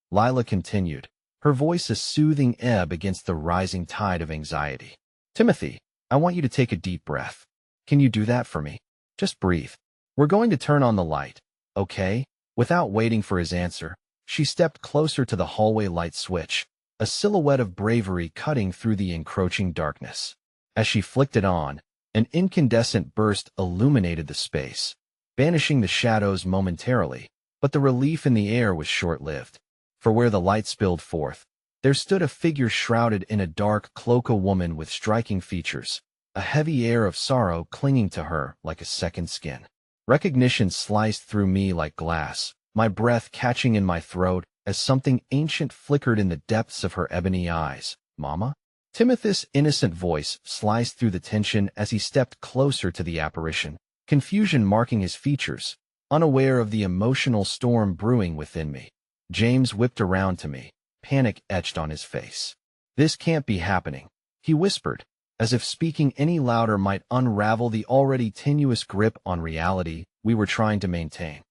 Lila continued, her voice a soothing ebb against the rising tide of anxiety. Timothy, I want you to take a deep breath. Can you do that for me? Just breathe. We're going to turn on the light, okay? Without waiting for his answer, she stepped closer to the hallway light switch, a silhouette of bravery cutting through the encroaching darkness. As she flicked it on, an incandescent burst illuminated the space, banishing the shadows momentarily, but the relief in the air was short-lived. For where the light spilled forth, there stood a figure shrouded in a dark cloak, a woman with striking features, a heavy air of sorrow clinging to her like a second skin. Recognition sliced through me like glass, my breath catching in my throat as something ancient flickered in the depths of her ebony eyes. Mama? Timothy's innocent voice sliced through the tension as he stepped closer to the apparition, confusion marking his features, unaware of the emotional storm brewing within me. James whipped around to me, panic etched on his face. This can't be happening, he whispered, as if speaking any louder might unravel the already tenuous grip on reality we were trying to maintain.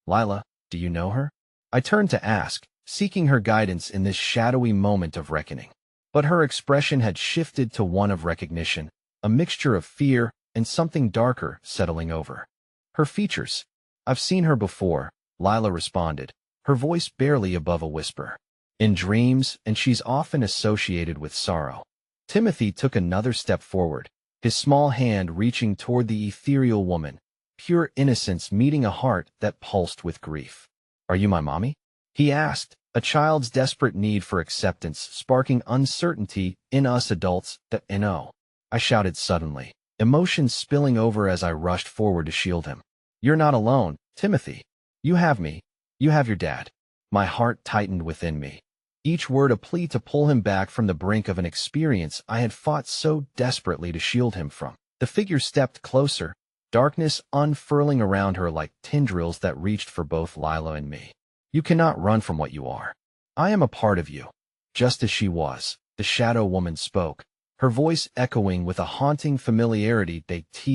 Lila, do you know her? I turned to ask, seeking her guidance in this shadowy moment of reckoning. But her expression had shifted to one of recognition, a mixture of fear and something darker settling over her features. I've seen her before, Lila responded, her voice barely above a whisper. In dreams, and she's often associated with sorrow. Timothy took another step forward, his small hand reaching toward the ethereal woman, pure innocence meeting a heart that pulsed with grief. Are you my mommy? He asked, a child's desperate need for acceptance sparking uncertainty in us adults. No, I shouted suddenly, emotions spilling over as I rushed forward to shield him. You're not alone, Timothy. You have me. You have your dad. My heart tightened within me, each word a plea to pull him back from the brink of an experience I had fought so desperately to shield him from. The figure stepped closer, darkness unfurling around her like tendrils that reached for both Lila and me. You cannot run from what you are. I am a part of you. Just as she was, the shadow woman spoke, her voice echoing with a haunting familiarity.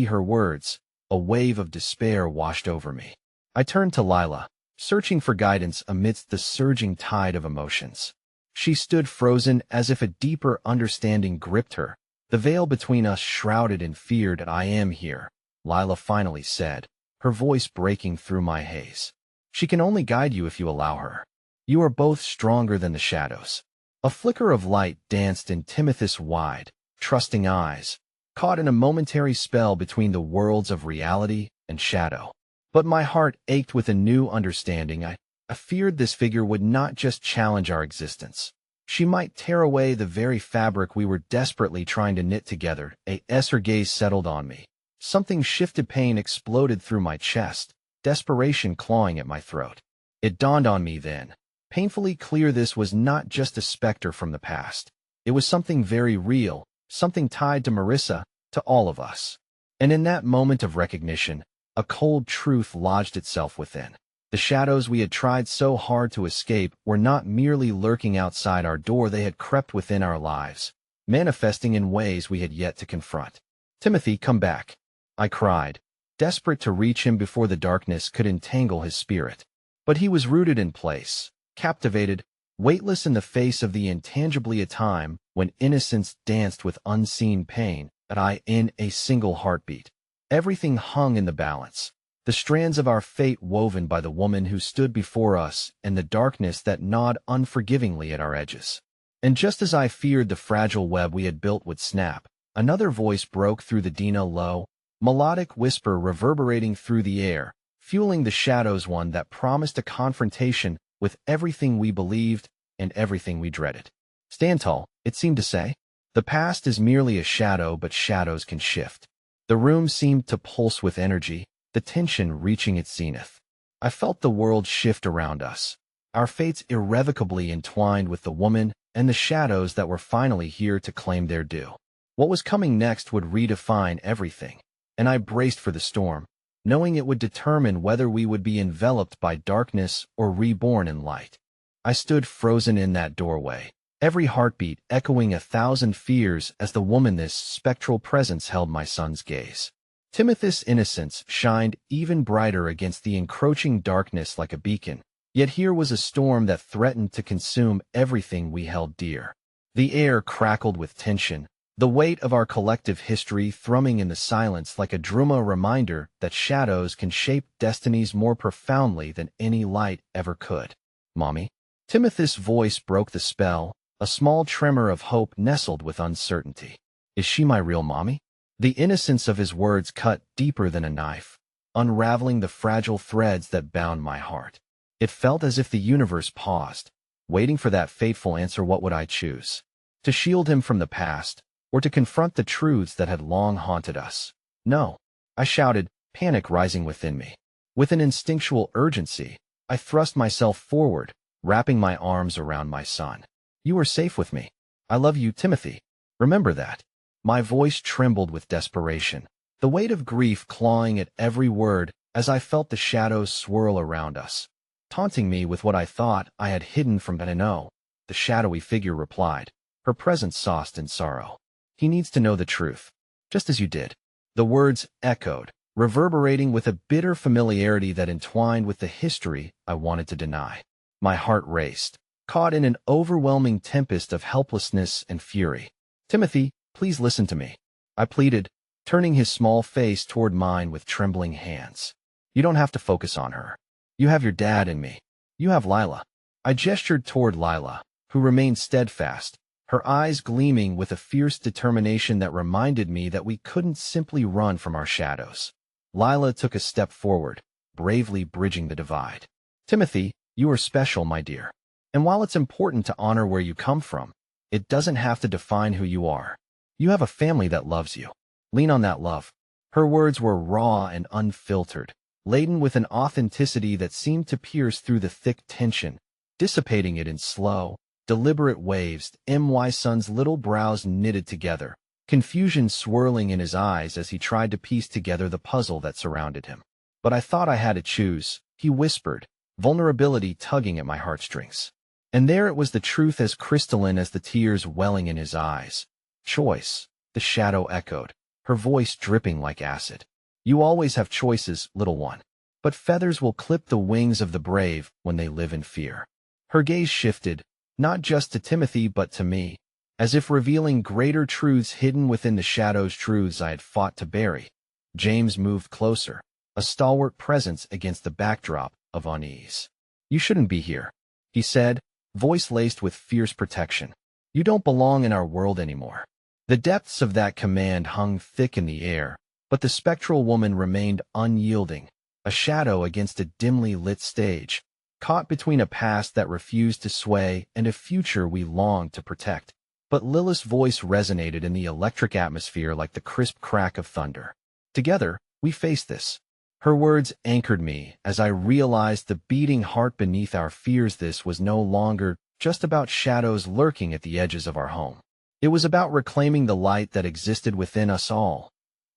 Her words, a wave of despair washed over me. I turned to Lila, searching for guidance amidst the surging tide of emotions. She stood frozen as if a deeper understanding gripped her, the veil between us shrouded in fear. I am here, Lila finally said, her voice breaking through my haze. She can only guide you if you allow her. You are both stronger than the shadows. A flicker of light danced in Timothy's wide, trusting eyes, caught in a momentary spell between the worlds of reality and shadow. But my heart ached with a new understanding. I feared this figure would not just challenge our existence. She might tear away the very fabric we were desperately trying to knit together. As her gaze settled on me, something shifted. Pain exploded through my chest, desperation clawing at my throat. It dawned on me then, painfully clear, this was not just a specter from the past. It was something very real, something tied to Marissa, to all of us. And in that moment of recognition, a cold truth lodged itself within. The shadows we had tried so hard to escape were not merely lurking outside our door, they had crept within our lives, manifesting in ways we had yet to confront. Timothy, come back, I cried, desperate to reach him before the darkness could entangle his spirit. But he was rooted in place, captivated, weightless in the face of the intangibly, a time when innocence danced with unseen pain, in a single heartbeat. Everything hung in the balance, the strands of our fate woven by the woman who stood before us and the darkness that gnawed unforgivingly at our edges. And just as I feared the fragile web we had built would snap, another voice broke through the low, melodic whisper reverberating through the air, fueling the shadows, one that promised a confrontation with everything we believed and everything we dreaded. Stand tall, it seemed to say. The past is merely a shadow, but shadows can shift. The room seemed to pulse with energy, the tension reaching its zenith. I felt the world shift around us, our fates irrevocably entwined with the woman and the shadows that were finally here to claim their due. What was coming next would redefine everything, and I braced for the storm, knowing it would determine whether we would be enveloped by darkness or reborn in light. I stood frozen in that doorway, every heartbeat echoing 1,000 fears as the woman, this spectral presence, held my son's gaze. Timothy's innocence shined even brighter against the encroaching darkness like a beacon, yet here was a storm that threatened to consume everything we held dear. The air crackled with tension, the weight of our collective history thrumming in the silence like a druma reminder that shadows can shape destinies more profoundly than any light ever could. Mommy? Timothy's voice broke the spell, a small tremor of hope nestled with uncertainty. Is she my real mommy? The innocence of his words cut deeper than a knife, unraveling the fragile threads that bound my heart. It felt as if the universe paused, waiting for that fateful answer. What would I choose? To shield him from the past, or to confront the truths that had long haunted us? No, I shouted, panic rising within me. With an instinctual urgency, I thrust myself forward, wrapping my arms around my son. You are safe with me. I love you, Timothy. Remember that. My voice trembled with desperation, the weight of grief clawing at every word as I felt the shadows swirl around us, taunting me with what I thought I had hidden from Benno. The shadowy figure replied, her presence sauced in sorrow. He needs to know the truth, just as you did. The words echoed, reverberating with a bitter familiarity that entwined with the history I wanted to deny. My heart raced, caught in an overwhelming tempest of helplessness and fury. Timothy, please listen to me, I pleaded, turning his small face toward mine with trembling hands. You don't have to focus on her. You have your dad and me. You have Lila. I gestured toward Lila, who remained steadfast, her eyes gleaming with a fierce determination that reminded me that we couldn't simply run from our shadows. Lila took a step forward, bravely bridging the divide. Timothy, you are special, my dear. And while it's important to honor where you come from, it doesn't have to define who you are. You have a family that loves you. Lean on that love. Her words were raw and unfiltered, laden with an authenticity that seemed to pierce through the thick tension, dissipating it in slow, deliberate waves. My son's little brows knitted together, confusion swirling in his eyes as he tried to piece together the puzzle that surrounded him. But I thought I had to choose, he whispered, vulnerability tugging at my heartstrings. And there it was, the truth as crystalline as the tears welling in his eyes. Choice, the shadow echoed, her voice dripping like acid. You always have choices, little one. But feathers will clip the wings of the brave when they live in fear. Her gaze shifted, not just to Timothy but to me, as if revealing greater truths hidden within the shadows, truths I had fought to bury. James moved closer, a stalwart presence against the backdrop of unease. You shouldn't be here, he said, voice laced with fierce protection. You don't belong in our world anymore. The depths of that command hung thick in the air, but the spectral woman remained unyielding, a shadow against a dimly lit stage, caught between a past that refused to sway and a future we longed to protect. But Lilith's voice resonated in the electric atmosphere like the crisp crack of thunder. Together, we face this. Her words anchored me as I realized the beating heart beneath our fears. This was no longer just about shadows lurking at the edges of our home. It was about reclaiming the light that existed within us all.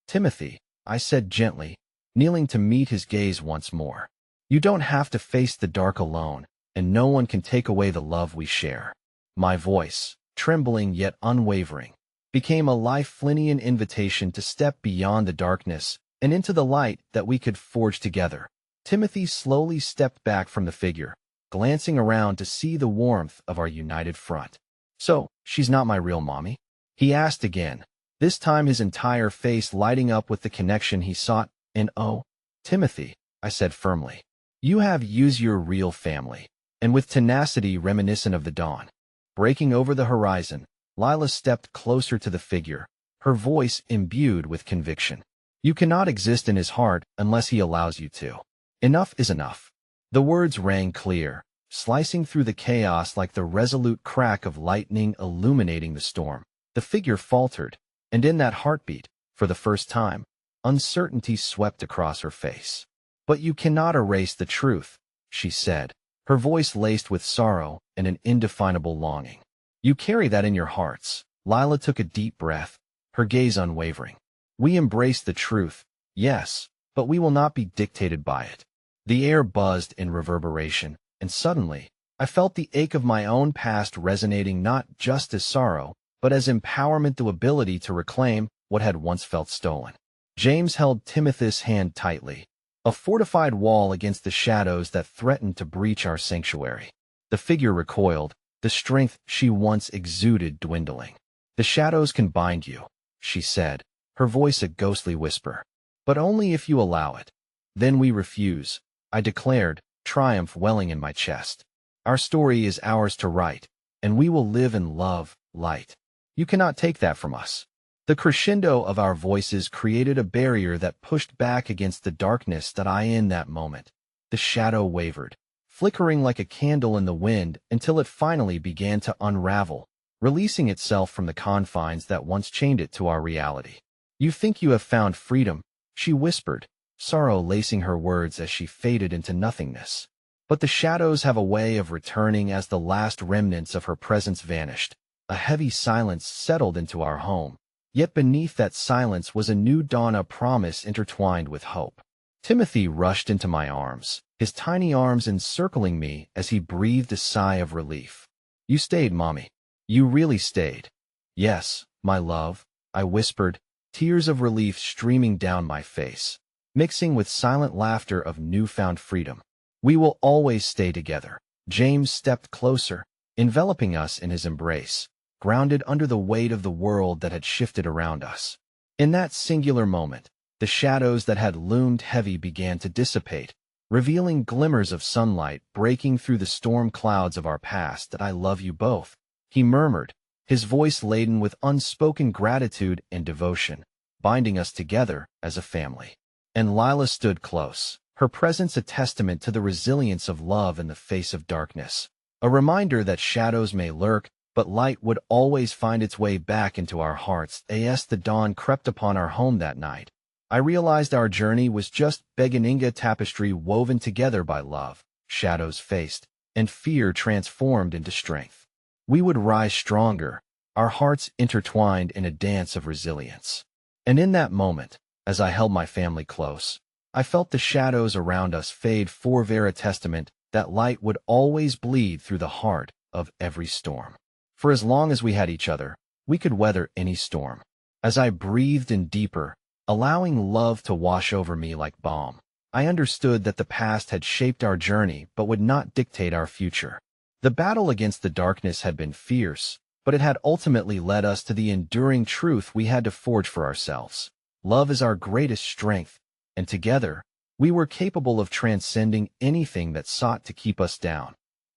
Timothy, I said gently, kneeling to meet his gaze once more. You don't have to face the dark alone, and no one can take away the love we share. My voice, trembling yet unwavering, became a lifelinian invitation to step beyond the darkness and into the light that we could forge together. Timothy slowly stepped back from the figure, glancing around to see the warmth of our united front. So, she's not my real mommy? He asked again, this time his entire face lighting up with the connection he sought. And oh, Timothy, I said firmly, you have used your real family. And with tenacity reminiscent of the dawn. Breaking over the horizon, Lila stepped closer to the figure, her voice imbued with conviction. You cannot exist in his heart unless he allows you to. Enough is enough. The words rang clear, slicing through the chaos like the resolute crack of lightning illuminating the storm. The figure faltered, and in that heartbeat, for the first time, uncertainty swept across her face. But you cannot erase the truth, she said, her voice laced with sorrow and an indefinable longing. You carry that in your hearts. Lila took a deep breath, her gaze unwavering. We embrace the truth, yes, but we will not be dictated by it. The air buzzed in reverberation, and suddenly, I felt the ache of my own past resonating not just as sorrow, but as empowerment, the ability to reclaim what had once felt stolen. James held Timothy's hand tightly, a fortified wall against the shadows that threatened to breach our sanctuary. The figure recoiled, the strength she once exuded dwindling. "The shadows can bind you," she said, her voice a ghostly whisper. "But only if you allow it." "Then we refuse," I declared, triumph welling in my chest. "Our story is ours to write, and we will live in love, light. You cannot take that from us." The crescendo of our voices created a barrier that pushed back against the darkness that I in that moment. The shadow wavered, flickering like a candle in the wind until it finally began to unravel, releasing itself from the confines that once chained it to our reality. "You think you have found freedom," she whispered, sorrow lacing her words as she faded into nothingness. But the shadows have a way of returning as the last remnants of her presence vanished. A heavy silence settled into our home. Yet beneath that silence was a new dawn, a promise intertwined with hope. Timothy rushed into my arms, his tiny arms encircling me as he breathed a sigh of relief. "You stayed, Mommy. You really stayed." "Yes, my love," I whispered, tears of relief streaming down my face, mixing with silent laughter of newfound freedom. "We will always stay together." James stepped closer, enveloping us in his embrace, grounded under the weight of the world that had shifted around us. In that singular moment, the shadows that had loomed heavy began to dissipate, revealing glimmers of sunlight breaking through the storm clouds of our past. "That I love you both," he murmured, his voice laden with unspoken gratitude and devotion, binding us together as a family. And Lila stood close, her presence a testament to the resilience of love in the face of darkness, a reminder that shadows may lurk, but light would always find its way back into our hearts. As the dawn crept upon our home that night, I realized our journey was just Beganinga tapestry woven together by love, shadows faced, and fear transformed into strength. We would rise stronger, our hearts intertwined in a dance of resilience. And in that moment, as I held my family close, I felt the shadows around us fade, forwar, a testament that light would always bleed through the heart of every storm. For as long as we had each other, we could weather any storm. As I breathed in deeper, allowing love to wash over me like balm, I understood that the past had shaped our journey but would not dictate our future. The battle against the darkness had been fierce, but it had ultimately led us to the enduring truth we had to forge for ourselves. Love is our greatest strength, and together, we were capable of transcending anything that sought to keep us down.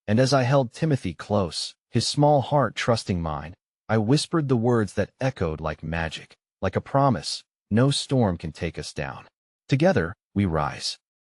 And as I held Timothy close, his small heart trusting mine, I whispered the words that echoed like magic, like a promise: "No storm can take us down. Together, we rise."